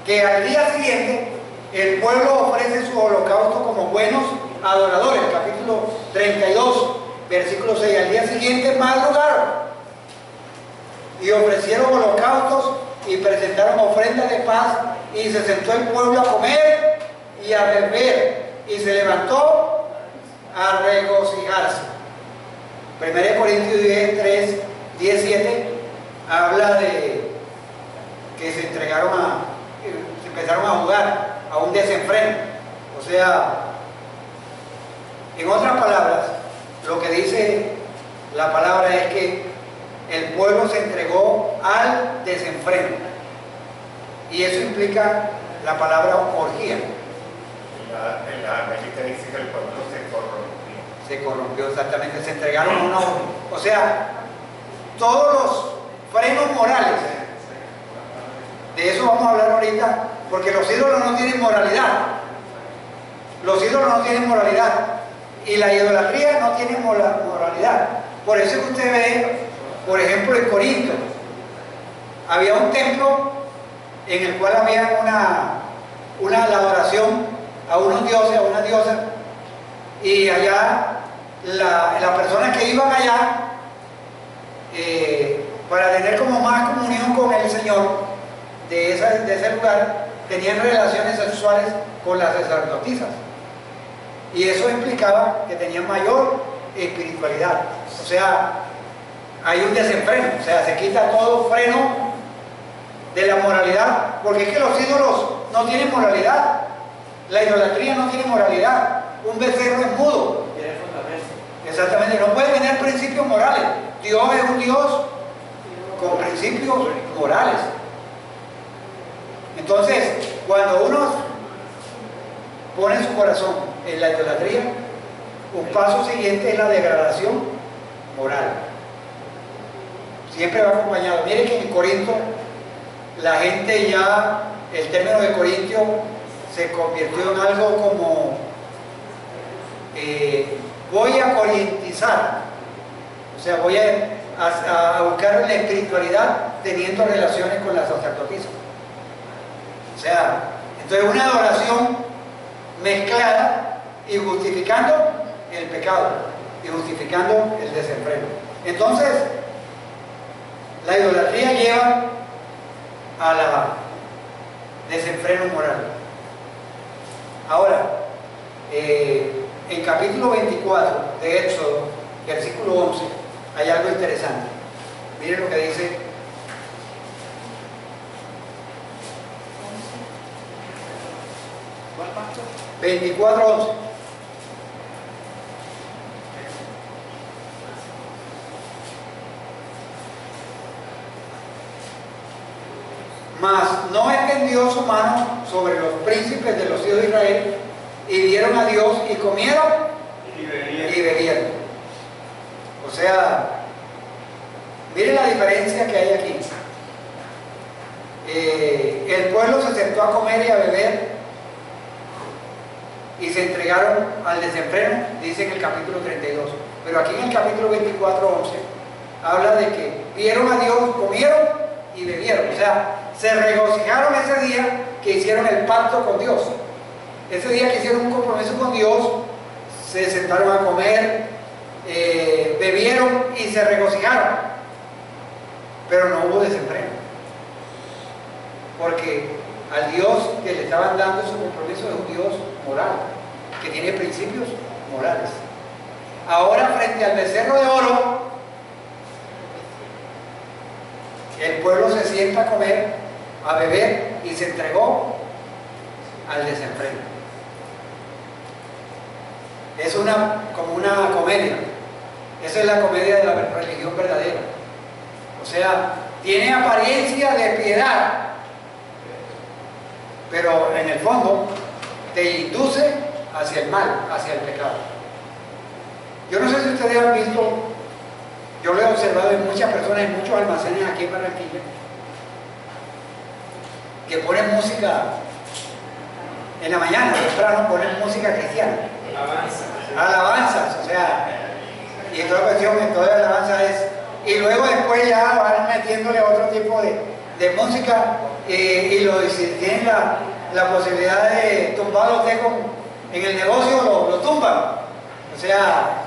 Que al día siguiente el pueblo ofrece su holocausto como buenos adoradores. Capítulo 32, versículo 6. Al día siguiente madrugaron y ofrecieron holocaustos y presentaron ofrendas de paz, y se sentó el pueblo a comer y a beber, y se levantó a regocijarse. 1 Corintios 10, 3, 17 habla de que se empezaron a jugar a un desenfreno. O sea, en otras palabras, lo que dice la palabra es que el pueblo se entregó al desenfreno, y eso implica la palabra orgía. En la América dice que el pueblo se corrompió, exactamente, se entregaron a una orgía. O sea, todos los frenos morales, de eso vamos a hablar ahorita, porque los ídolos no tienen moralidad. Los ídolos no tienen moralidad, y la idolatría no tiene moralidad. Por eso que usted ve, por ejemplo, en Corinto, había un templo en el cual había una adoración a unos dioses, a una diosa, y allá las personas que iban allá para tener como más comunión con el Señor de ese lugar, tenían relaciones sexuales con las sacerdotisas, y eso implicaba que tenían mayor espiritualidad. O sea, hay un desenfreno, o sea, se quita todo freno de la moralidad, porque es que los ídolos no tienen moralidad, la idolatría no tiene moralidad, un becerro es mudo. Exactamente, no puede tener principios morales. Dios es un Dios con principios morales. Entonces, cuando uno pone su corazón en la idolatría, un paso siguiente es la degradación moral. Siempre va acompañado. Miren que en Corinto la gente ya, el término de Corintio se convirtió en algo como voy a corintizar, o sea, voy a buscar la espiritualidad teniendo relaciones con las sacerdotisas. O sea, entonces una adoración mezclada y justificando el pecado y justificando el desenfreno. Entonces, la idolatría lleva a la desenfreno moral. Ahora, en capítulo 24 de Éxodo, versículo 11, hay algo interesante. Miren lo que dice. 24:11. Mas no extendió su mano sobre los príncipes de los hijos de Israel, y vieron a Dios y comieron y bebieron. O sea, miren la diferencia que hay aquí. El pueblo se sentó a comer y a beber y se entregaron al desenfreno, dice en el capítulo 32. Pero aquí en el capítulo 24:11 habla de que vieron a Dios, comieron y bebieron. O sea, se regocijaron ese día que hicieron el pacto con Dios. Ese día que hicieron un compromiso con Dios, se sentaron a comer, bebieron y se regocijaron. Pero no hubo desenfreno, porque al Dios que le estaban dando ese compromiso es un Dios moral, que tiene principios morales. Ahora, frente al becerro de oro, el pueblo se sienta a comer, a beber, y se entregó al desenfreno. Es como una comedia. Esa es la comedia de la religión verdadera. O sea, tiene apariencia de piedad, pero en el fondo te induce hacia el mal, hacia el pecado. Yo no sé si ustedes han visto, yo lo he observado en muchas personas, en muchos almacenes aquí en Barranquilla, que ponen música en la mañana, temprano ponen música cristiana. Alabanzas, o sea, y toda cuestión, en toda alabanza es, y luego después ya van metiéndole otro tipo de música, y si tienen la posibilidad de tumbarlo usted en el negocio, lo tumban. O sea,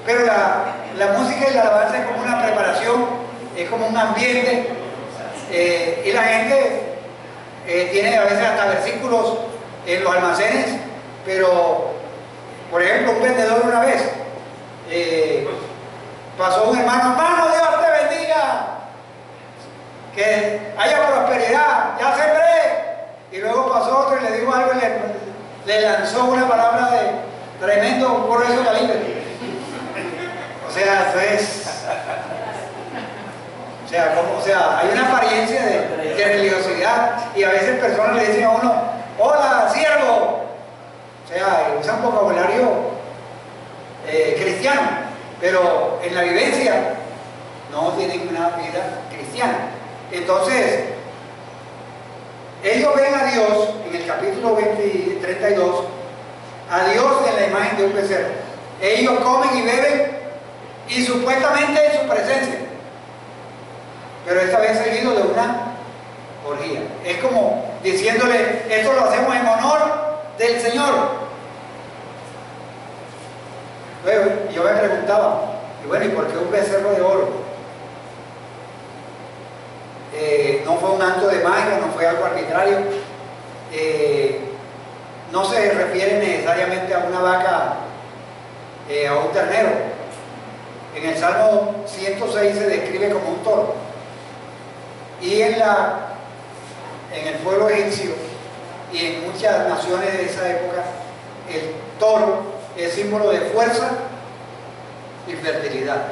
pero la música y la alabanza es como una preparación, es como un ambiente, y la gente tiene a veces hasta versículos en los almacenes, pero por ejemplo un vendedor una vez pasó un hermano, Dios te bendiga, que haya prosperidad, ya sembré, y luego pasó otro y le dijo algo y le lanzó una palabra de tremendo grueso calibre. O sea, eso es, o sea, hay una apariencia de religiosidad, y a veces personas le dicen a uno, hola, siervo. O sea, usan vocabulario cristiano, pero en la vivencia no tienen una vida cristiana. Entonces, ellos ven a Dios, en el capítulo 32, a Dios en la imagen de un becerro. Ellos comen y beben, y supuestamente en su presencia, pero esta vez seguido de una orgía. Es como diciéndole, esto lo hacemos en honor del Señor. Luego, yo me preguntaba, y bueno, ¿y por qué un becerro de oro? No fue un acto de magia, no fue algo arbitrario, no se refiere necesariamente a una vaca, a un ternero. En el Salmo 106 se describe como un toro, y en el pueblo egipcio y en muchas naciones de esa época, el toro es símbolo de fuerza y fertilidad.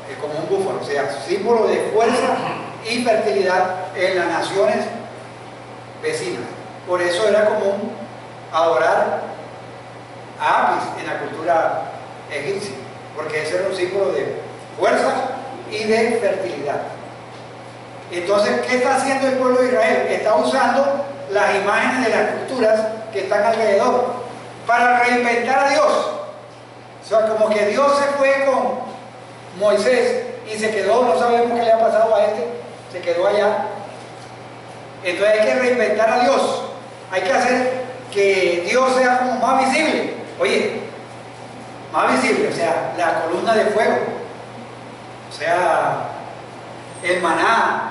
Es como un búfalo, o sea, símbolo de fuerza y fertilidad en las naciones vecinas. Por eso era común adorar a Apis en la cultura egipcia, porque ese era un símbolo de fuerza y de fertilidad. Entonces, ¿qué está haciendo el pueblo de Israel? Está usando las imágenes de las culturas que están alrededor para reinventar a Dios. O sea, como que Dios se fue con Moisés y se quedó, no sabemos qué le ha pasado a este, se quedó allá. Entonces hay que reinventar a Dios, hay que hacer que Dios sea como más visible. Oye, más visible, o sea, la columna de fuego, o sea, el maná,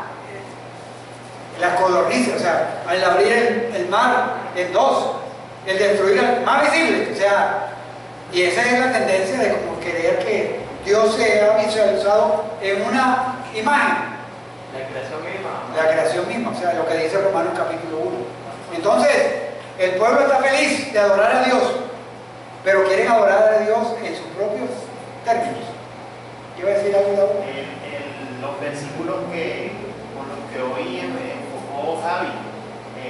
las codornices, o sea, al abrir el mar en dos, el destruir, más visible, o sea, y esa es la tendencia de como querer que Dios sea visualizado en una imagen. La creación misma. La creación misma, o sea, lo que dice Romanos capítulo 1. Entonces, el pueblo está feliz de adorar a Dios, pero quieren adorar a Dios en sus propios términos. ¿Qué iba a decir algo? Los versículos con los que hoy enfocó Javi,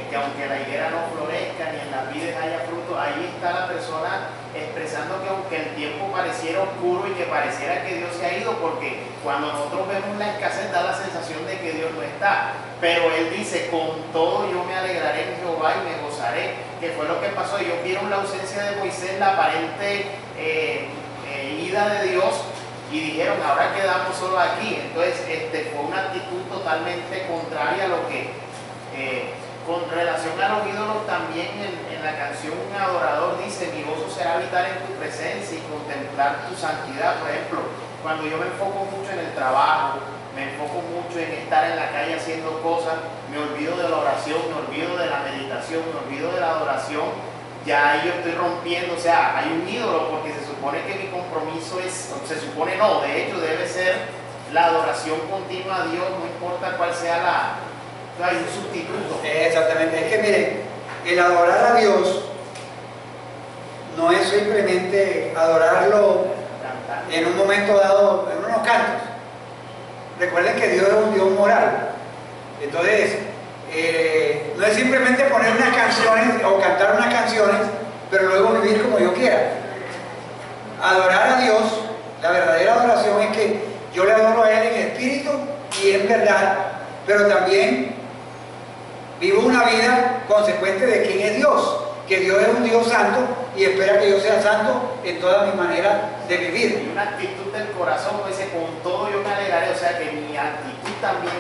que aunque la higuera no florezca ni en las vides haya fruto, ahí está la persona expresando que aunque el tiempo pareciera oscuro y que pareciera que Dios se ha ido, porque cuando nosotros vemos la escasez da la sensación de que Dios no está, pero él dice, con todo yo me alegraré en Jehová y me gozaré, que fue lo que pasó. Ellos vieron la ausencia de Moisés, la aparente ida de Dios, y dijeron, ahora quedamos solo aquí. Entonces fue una actitud totalmente contraria a lo que con relación a los ídolos. También en la canción un adorador dice, mi gozo será habitar en tu presencia y contemplar tu santidad. Por ejemplo, cuando yo me enfoco mucho en el trabajo, me enfoco mucho en estar en la calle haciendo cosas, me olvido de la oración, me olvido de la meditación, me olvido de la adoración, ya ahí yo estoy rompiendo. O sea, hay un ídolo, porque se supone que mi compromiso es, se supone no, de hecho debe ser la adoración continua a Dios, no importa cuál sea hay un sustituto. Exactamente, es que miren, el adorar a Dios no es simplemente adorarlo en un momento dado, en unos cantos. Recuerden que Dios es un Dios moral. Entonces, no es simplemente poner unas canciones o cantar unas canciones, pero luego vivir como yo quiera. Adorar a Dios, la verdadera adoración es que yo le adoro a Él en espíritu y en verdad, pero también vivo una vida consecuente de quién es Dios, que Dios es un Dios santo y espera que yo sea santo en toda mi manera de vivir. Y una actitud del corazón, como dice, con todo yo me alegraré, o sea que mi actitud también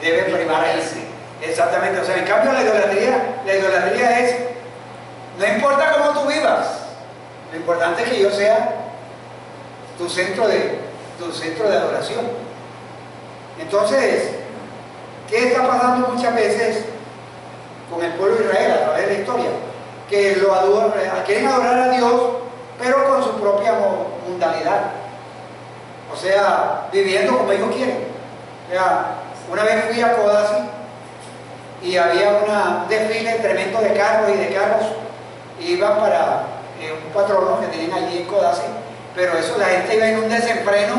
debe primar a ese. Exactamente, o sea, en cambio la idolatría es, no importa cómo tú vivas, lo importante es que yo sea tu centro de adoración. Entonces, ¿qué está pasando muchas veces con el pueblo de Israel a través de la historia? Que quieren adorar a Dios, pero con su propia mundanidad. O sea, viviendo como ellos quieren. O sea, una vez fui a Codazzi y había un desfile tremendo de carros y de carros. Iban para un patrono que tenían allí en Codazzi, pero eso, la gente iba en un desenfreno,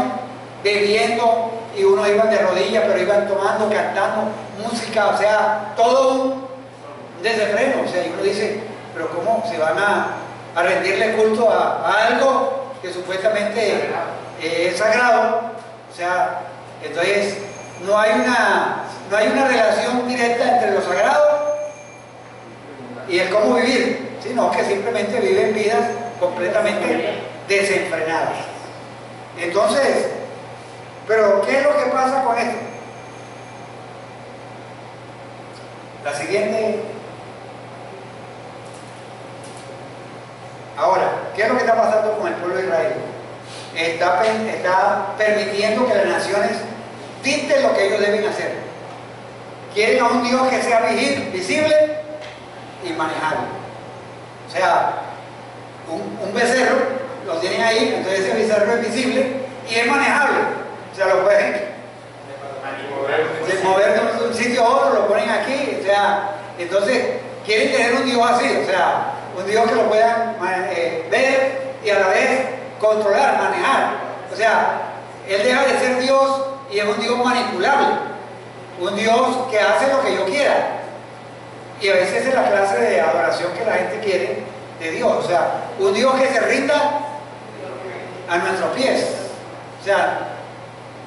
bebiendo, y unos iban de rodillas, pero iban tomando, cantando, música, o sea, todo un desenfreno. O sea, y uno dice, pero ¿cómo se van a rendirle culto a algo que supuestamente es sagrado? O sea, entonces no hay una relación directa entre lo sagrado y el cómo vivir, sino que simplemente viven vidas completamente desenfrenadas. Entonces, pero ¿qué es lo que pasa con esto? La siguiente. Ahora, ¿qué es lo que está pasando con el pueblo de Israel? Está permitiendo que las naciones dicten lo que ellos deben hacer. Quieren a un Dios que sea visible y manejable. O sea, un becerro lo tienen ahí, entonces ese becerro es visible y es manejable. O sea, lo pueden mover de un sitio a otro, lo ponen aquí. O sea, entonces quieren tener un Dios así, o sea, un Dios que lo puedan ver y a la vez controlar, manejar. O sea, Él deja de ser Dios y es un Dios manipulable, un Dios que hace lo que yo quiera. Y a veces es la clase de adoración que la gente quiere de Dios, o sea, un Dios que se rinda a nuestros pies. O sea,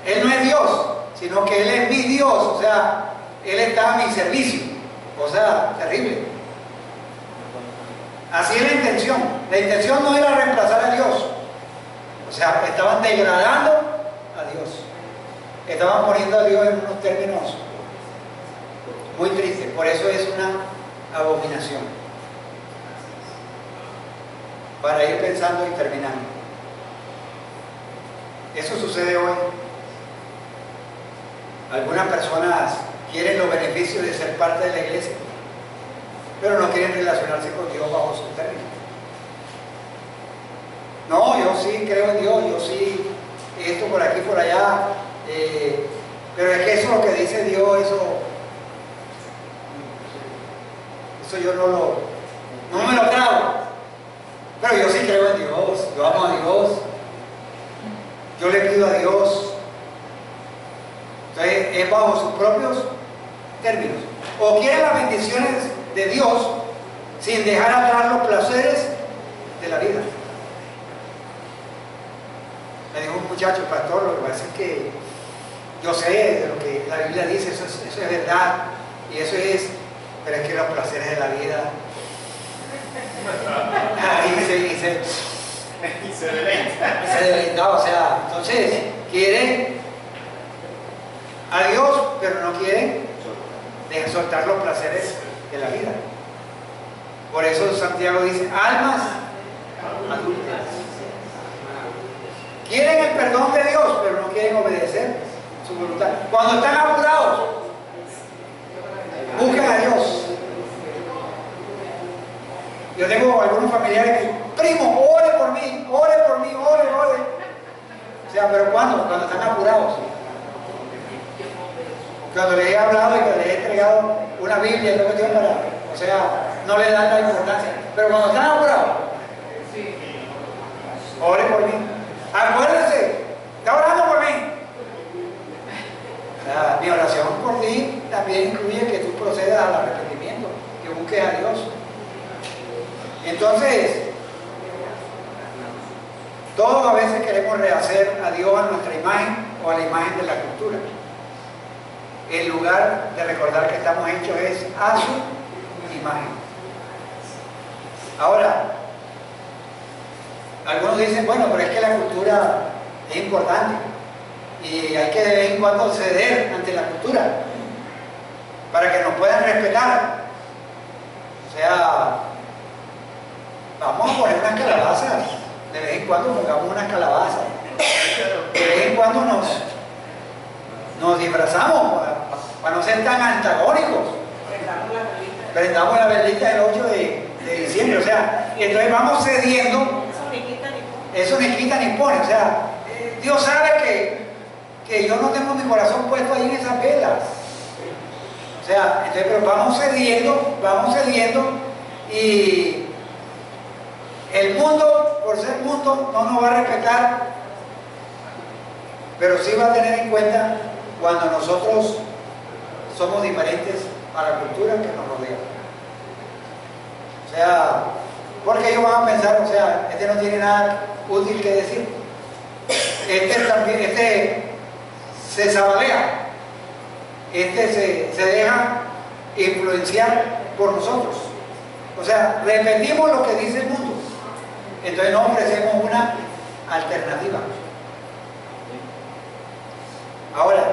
Él no es Dios, sino que Él es mi Dios, o sea, Él está a mi servicio. O sea, terrible. Así es la intención. La intención no era reemplazar a Dios. O sea, estaban degradando a Dios. Estaban poniendo a Dios en unos términos muy tristes. Por eso es una abominación. Para ir pensando y terminando. Eso sucede hoy. Algunas personas quieren los beneficios de ser parte de la iglesia, pero no quieren relacionarse con Dios bajo sus términos. No, yo sí creo en Dios, yo sí, esto por aquí, por allá, pero es que eso lo que dice Dios, eso yo no me lo trago. Pero yo sí creo en Dios, yo amo a Dios, yo le pido a Dios. Entonces es bajo sus propios términos. O quieren las bendiciones de Dios sin dejar atrás los placeres de la vida. Me dijo un muchacho, pastor, lo que pasa es que yo sé de lo que la Biblia dice, eso es verdad, y eso es, pero es que los placeres de la vida. Y se deleita. Se deleita, o sea, entonces quieren a Dios, pero no quieren soltar los placeres de la vida. Por eso Santiago dice, almas adúlteras. Quieren el perdón de Dios, pero no quieren obedecer su voluntad. Cuando están apurados, busquen a Dios. Yo tengo algunos familiares que, primo, ore por mí, ore. O sea, pero ¿cuándo? Cuando están apurados. Cuando les he hablado y que les he entregado una Biblia, o sea, no le dan la importancia. Pero cuando están apurados, por mí. Acuérdese, está orando por mí. Mi oración por ti también incluye que tú procedas al arrepentimiento, que busques a Dios. Entonces, todos a veces queremos rehacer a Dios a nuestra imagen o a la imagen de la cultura. En lugar de recordar que estamos hechos es a su imagen. Ahora, algunos dicen, bueno, pero es que la cultura es importante y hay que de vez en cuando ceder ante la cultura para que nos puedan respetar. O sea, vamos a poner unas calabazas, de vez en cuando pongamos unas calabazas, de vez en cuando nos disfrazamos para no ser tan antagónicos. Prendamos la velita del 8 de diciembre, o sea, y entonces vamos cediendo. Eso ni quita ni pone, o sea, Dios sabe que yo no tengo mi corazón puesto ahí en esas velas. O sea, entonces, pero vamos cediendo y el mundo, por ser mundo, no nos va a respetar, pero sí va a tener en cuenta cuando nosotros somos diferentes a la cultura que nos rodea. O sea, porque ellos van a pensar, o sea, este no tiene nada útil que decir. Este se sabalea. Se deja influenciar por nosotros. O sea, repetimos lo que dice el mundo. Entonces no ofrecemos una alternativa. Ahora,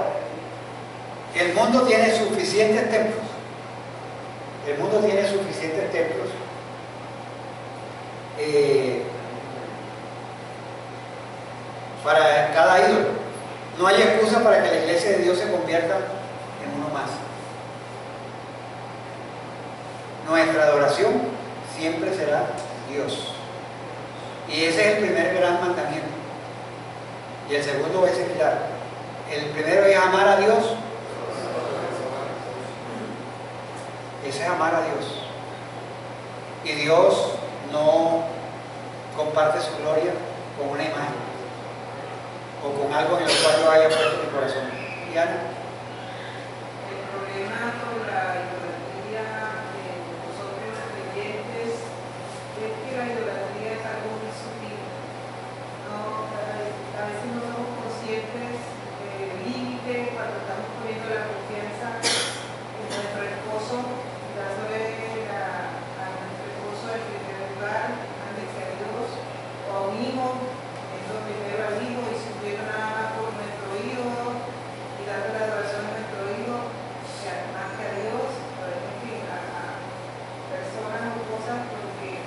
el mundo tiene suficientes templos. El mundo tiene suficientes templos para cada ídolo. No hay excusa para que la iglesia de Dios se convierta en uno más. Nuestra adoración siempre será Dios. Y ese es el primer gran mandamiento. Y el segundo es similar. El primero es amar a Dios. Ese es amar a Dios. Y Dios no comparte su gloria con una imagen o con algo en el cual yo haya puesto mi corazón. ¿Y Ana? El problema con la idolatría de nosotros los creyentes es que la idolatría es algo muy sutil. A veces no somos conscientes del límite cuando estamos poniendo la confianza en nuestro esposo, dándole a nuestro esposo el primer lugar antes que a Dios, o a un hijo, poniendo primero al hijo y sirviendo nada más por nuestro hijo y dando la adoración a nuestro hijo más que a Dios, o en fin, a personas o cosas, porque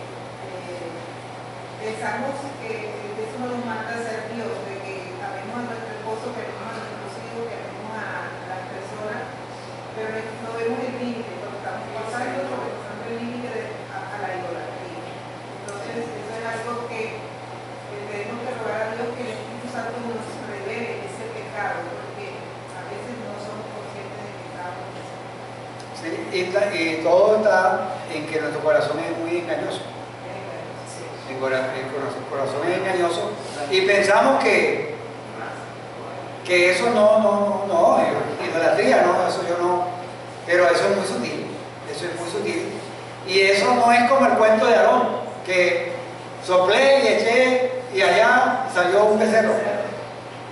pensamos que eso nos manda a ser Dios, de que amemos a nuestro esposo, que amemos a nuestros hijos, que amemos a las personas, pero no vemos el límite, cuando estamos pasando el límite a la idolatría. Entonces, eso es algo que tenemos que rogar a Dios, que el Espíritu Santo nos revele ese pecado, porque a veces no somos conscientes de que estamos haciendo. Sí, y todo está en que nuestro corazón es muy engañoso. El corazón es engañoso y pensamos que eso no, idolatría, no, eso yo no, pero eso es muy sutil, y eso no es como el cuento de Aarón, que soplé y eché y allá salió un becerro.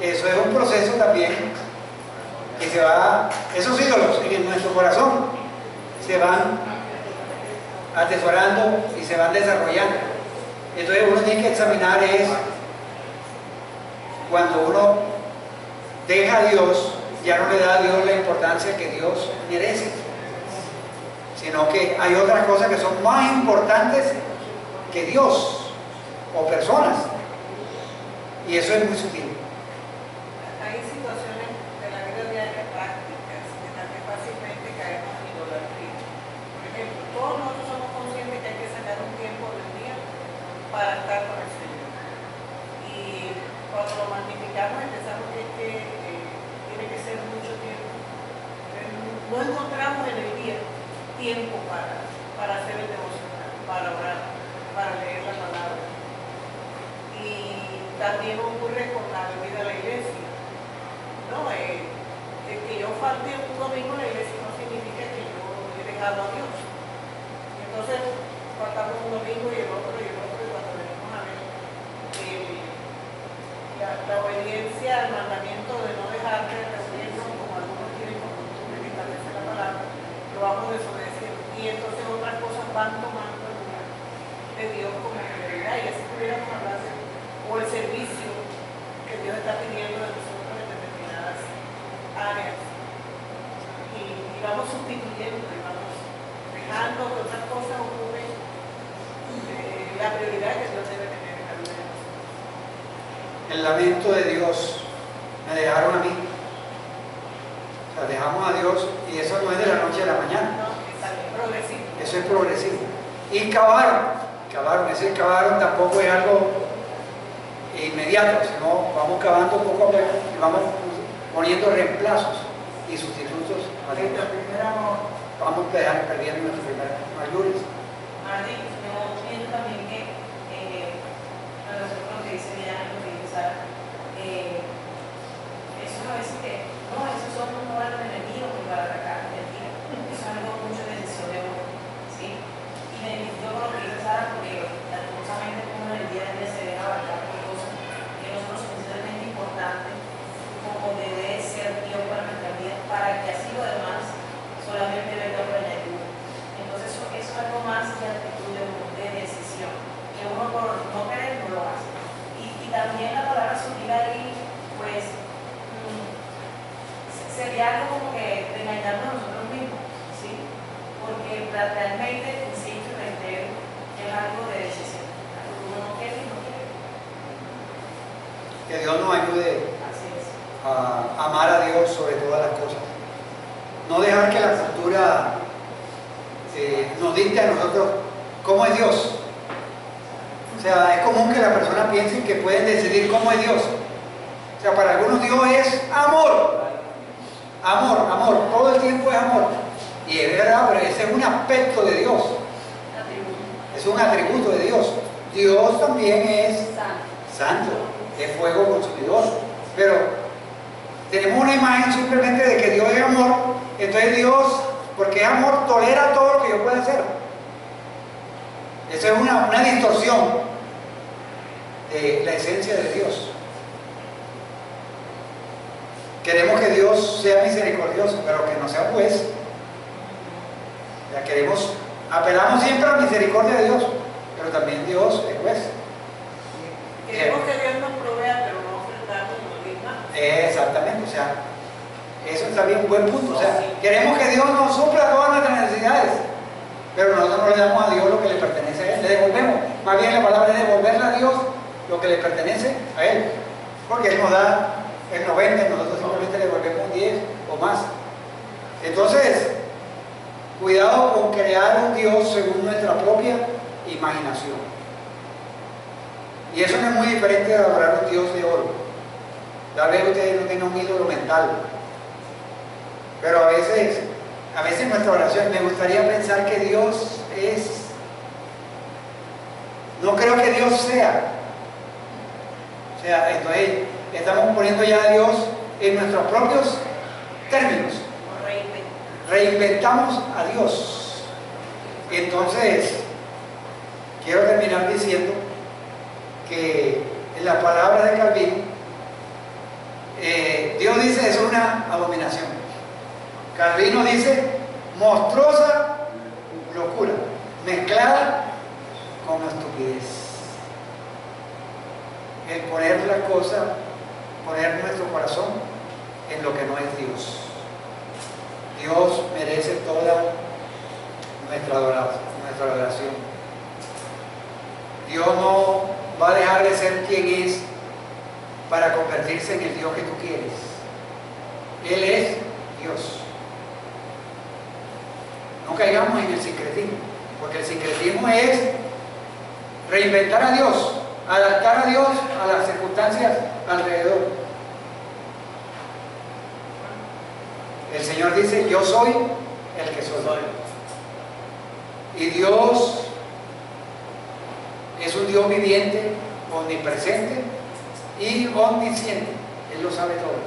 Eso es un proceso también que se va, esos ídolos en nuestro corazón se van atesorando y se van desarrollando. Entonces uno tiene que examinar es cuando uno deja a Dios, ya no le da a Dios la importancia que Dios merece, sino que hay otras cosas que son más importantes que Dios o personas, y eso es muy sutil. Hay situaciones de la vida diaria prácticas en las que fácilmente caemos en idolatría. Por ejemplo, todos nosotros somos conscientes que hay que sacar un tiempo del día para estar con el Señor. Y cuando lo magnificamos empezamos que tiene que ser mucho tiempo. No encontramos en el día tiempo para hacer el devocional, para orar, para leer la palabra. Y también ocurre con la venida a la iglesia. ¿No? El que yo falte un domingo a la iglesia no significa que yo he dejado a Dios. Entonces, faltamos un domingo y el otro, y cuando venimos a ver la obediencia al mandamiento de no dejar de reunirnos como algunos tienen por costumbre que establece la palabra, lo vamos desobedeciendo. Y entonces otras cosas van tomando el lugar de Dios como prioridad. Y así pudiéramos hablar de, o el servicio que Dios está pidiendo de nosotros en determinadas áreas. Y vamos sustituyendo, y vamos dejando que otras cosas ocurren la prioridad que Dios debe tener en la vida de nosotros. El lamento de Dios, me dejaron a mí. O sea, dejamos a Dios y eso no es de la noche a la mañana. No, es progresivo. Eso es progresivo. Y cavaron, es decir, cavaron tampoco es algo inmediato, sino vamos cavando poco a poco y vamos poniendo reemplazos y sustitutos a Dios. Vamos perdiendo nuestros primeros mayores. Martín, yo pienso también que a nosotros lo que dice Diana, lo que dice Sara, eso a veces que, no, esos son unos órganos enemigos que para atacar, mentira. Eso es algo mucho de decisión de uno, ¿sí? Y me identifico con lo que dice Sara porque lastimosamente como en el día a día se deja abarcar por cosas que no son suficientemente importantes como debe ser Dios para nuestra vida, para que así lo demás solamente venga por añadidura. Entonces eso es algo más que actitud de decisión, que uno por no querer no lo hace. Y también la palabra sutil ahí, pues, sería algo como que de engañarnos a nosotros mismos, ¿sí? Porque realmente, insisto, es algo de decisión. Uno no quiere y no quiere. Que Dios nos ayude Así es. a amar a Dios sobre todas las cosas. No dejar que la cultura nos dicte a nosotros cómo es Dios. O sea, es común que la persona piense que pueden decidir cómo es Dios. O sea, para algunos Dios es amor. Amor, amor, todo el tiempo es amor. Y es verdad, pero ese es un aspecto de Dios. Es un atributo de Dios. Dios también es santo, es fuego consumidor. Pero tenemos una imagen simplemente de que Dios es amor. Entonces Dios, porque es amor, tolera todo lo que yo pueda hacer. Esa es una distorsión de la esencia de Dios. Queremos que Dios sea misericordioso, pero que no sea juez. Ya apelamos siempre a la misericordia de Dios, pero también Dios es juez. Queremos que Dios nos provea, pero no ofrendamos y no diezmamos. Exactamente, o sea, eso está bien, buen punto. O sea, queremos que Dios nos supla todas nuestras necesidades, pero nosotros no le damos a Dios lo que le pertenece a Él, le devolvemos. Más bien la palabra es devolverle a Dios lo que le pertenece a Él, porque Él nos da el 90, nosotros simplemente le devolvemos un 10 o más. Entonces, cuidado con crear un Dios según nuestra propia imaginación. Y eso no es muy diferente de adorar un Dios de oro. Tal vez ustedes no tengan un ídolo mental, pero a veces nuestra oración, me gustaría pensar que Dios es, no creo que Dios sea. O sea, entonces estamos poniendo ya a Dios en nuestros propios términos. Reinventamos a Dios. Entonces, quiero terminar diciendo que en la palabra de Calvino, Dios dice es una abominación. Calvino dice monstruosa locura, mezclada con estupidez. El poner la cosa, poner nuestro corazón en lo que no es Dios. Dios merece toda nuestra adoración. Dios no va a dejar de ser quien es para convertirse en el Dios que tú quieres. Él es Dios. No caigamos en el sincretismo, porque el sincretismo es reinventar a Dios, adaptar a Dios a las circunstancias alrededor. El Señor dice, yo soy el que soy. Y Dios es un Dios viviente, omnipresente y omnisciente. Él lo sabe todo.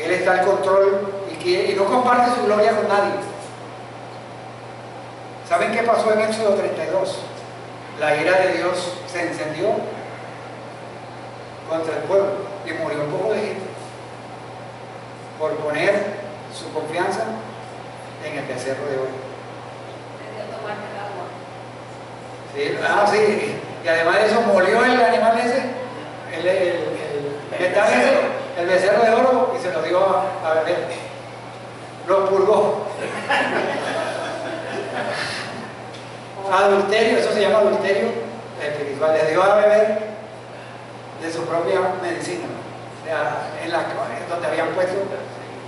Él está al control y no comparte su gloria con nadie. ¿Saben qué pasó en Éxodo 32? La ira de Dios se encendió contra el pueblo y murió un poco de gente por poner su confianza en el becerro de oro. Me dio tomar el agua. Sí, sí, y además de eso molió el animal ese, el becerro de oro, y se lo dio a beber. Lo purgó. Adulterio, eso se llama adulterio espiritual. Le dio a beber de su propia medicina, donde habían puesto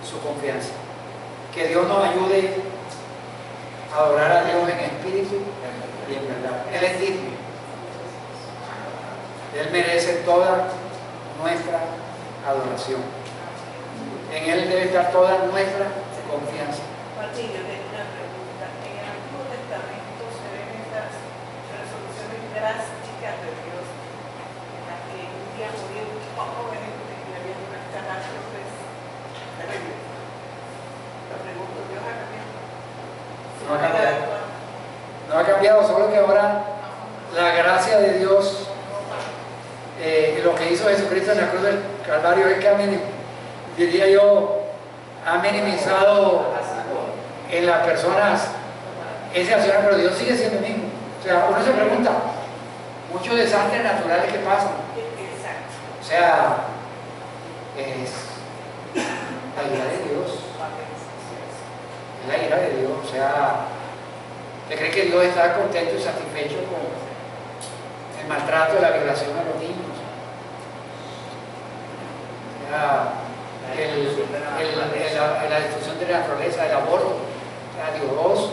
su confianza. Que Dios nos ayude a adorar a Dios en espíritu y en verdad. Él es digno. Él merece toda nuestra adoración. En Él debe estar toda nuestra confianza. Martín, yo tengo una pregunta. En el Antiguo Testamento se ven estas resoluciones drásticas de Dios, en las que un día murió un poco de gente y había unas catástrofes terribles. La pregunta, ¿Dios ha cambiado? No ha cambiado. No ha cambiado, solo que ahora la gracia de Dios, lo que hizo Jesucristo en la cruz del Calvario es que diría yo, ha minimizado en las personas ese accionar, pero Dios sigue siendo el mismo. O sea, uno se pregunta, muchos desastres naturales que pasan. Exacto. O sea, es la ira de Dios. Es la ira de Dios. O sea, ¿usted cree que Dios está contento y satisfecho con el maltrato y la violación a los niños? O sea, la destrucción de la naturaleza, el aborto. O sea, Dios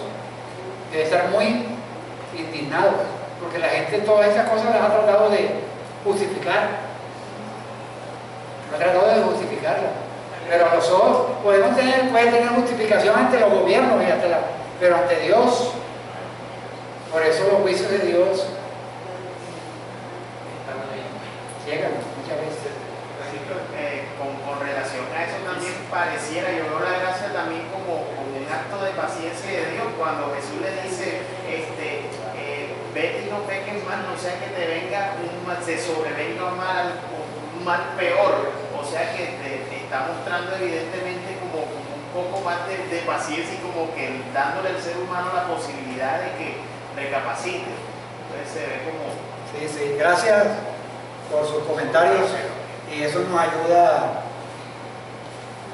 debe estar muy indignado, porque la gente todas estas cosas las ha tratado de justificar. Ha tratado de justificarla. Pero a los ojos puede tener justificación ante los gobiernos, pero ante Dios. Por eso los juicios de Dios llegan muchas veces. Con relación a eso también pareciera, yo veo la gracia también como un acto de paciencia de Dios, cuando Jesús le dice, vete y no peques más, no sea que te venga te sobrevenga un mal peor. O sea que te está mostrando evidentemente como un poco más de paciencia y como que dándole al ser humano la posibilidad de que recapacite. Entonces se ve como... Sí, gracias por sus comentarios, y eso nos ayuda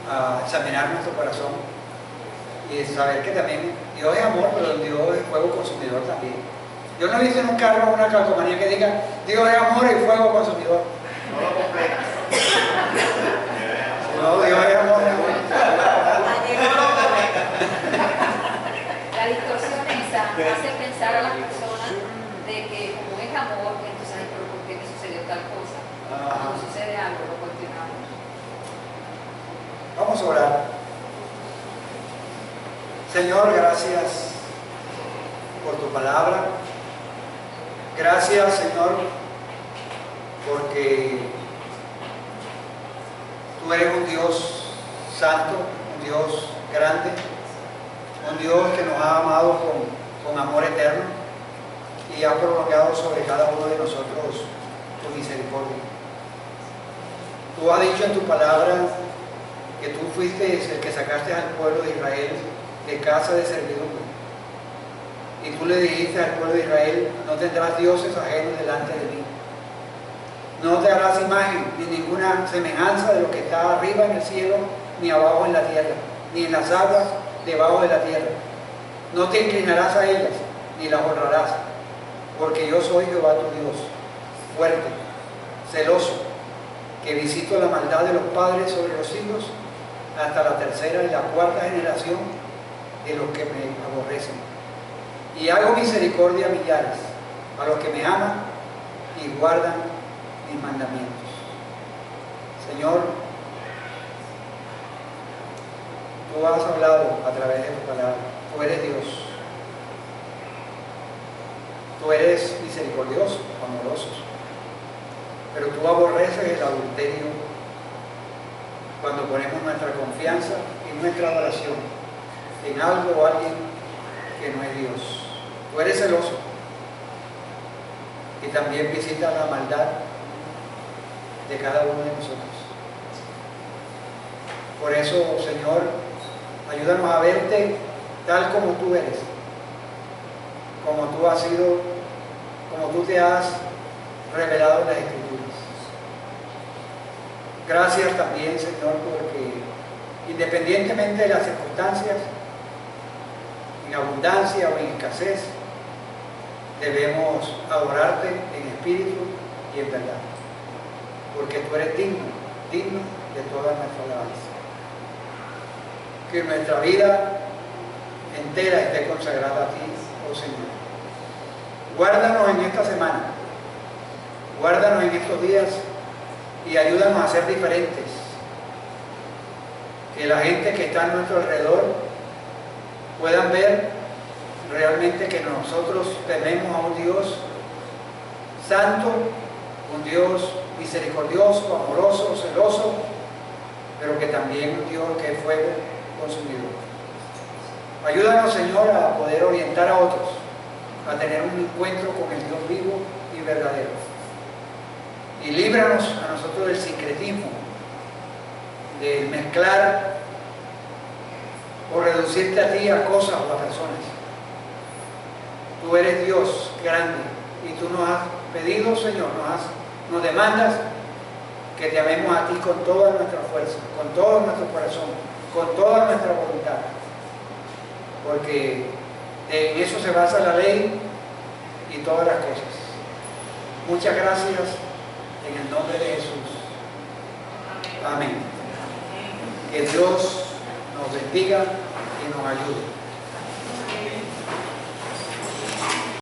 a examinar nuestro corazón y saber que también Dios es amor, pero Dios es fuego consumidor también. Yo no he visto en un carro una calcomanía que diga Dios es amor y fuego consumidor. No lo completa. No, Dios es amor. La distorsión esa hace pensar a las personas de que como es amor, entonces, pero ¿por qué me sucedió tal cosa? Cuando sucede algo, lo cuestionamos. Vamos a orar. Señor, gracias por tu palabra. Gracias, Señor, porque tú eres un Dios santo, un Dios grande, un Dios que nos ha amado con amor eterno y ha prolongado sobre cada uno de nosotros tu misericordia. Tú has dicho en tu palabra que tú fuiste el que sacaste al pueblo de Israel de casa de servidumbre. Y tú le dijiste al pueblo de Israel, no tendrás dioses ajenos delante de mí. No te harás imagen ni ninguna semejanza de lo que está arriba en el cielo, ni abajo en la tierra, ni en las aguas debajo de la tierra. No te inclinarás a ellas, ni las honrarás, porque yo soy Jehová tu Dios, fuerte, celoso, que visito la maldad de los padres sobre los hijos hasta la tercera y la cuarta generación de los que me aborrecen. Y hago misericordia a millares, a los que me aman y guardan mis mandamientos. Señor, tú has hablado a través de tu palabra. Tú eres Dios. Tú eres misericordioso, amoroso. pero tú aborreces el adulterio cuando ponemos nuestra confianza y nuestra adoración en algo o alguien que no es Dios. Tú eres celoso y también visitas la maldad de cada uno de nosotros. Por eso, Señor, ayúdanos a verte tal como tú eres, como tú has sido, como tú te has revelado en las Escrituras. Gracias también, Señor, porque independientemente de las circunstancias, en abundancia o en escasez, debemos adorarte en espíritu y en verdad, porque tú eres digno de toda nuestra alabanza. Que nuestra vida entera esté consagrada a ti, oh Señor. Guárdanos en esta semana, guárdanos en estos días y ayúdanos a ser diferentes. Que la gente que está a nuestro alrededor puedan ver realmente que nosotros tememos a un Dios santo, un Dios misericordioso, amoroso, celoso, pero que también un Dios que es fuego consumidor. Ayúdanos, Señor, a poder orientar a otros a tener un encuentro con el Dios vivo y verdadero. Y líbranos a nosotros del sincretismo, de mezclar o reducirte a ti a cosas o a personas. Tú eres Dios grande y tú nos has pedido, Señor, nos demandas que te amemos a ti con toda nuestra fuerza, con todo nuestro corazón, con toda nuestra voluntad, porque en eso se basa la ley y todas las cosas. Muchas gracias en el nombre de Jesús. Amén. Que Dios nos bendiga y nos ayude.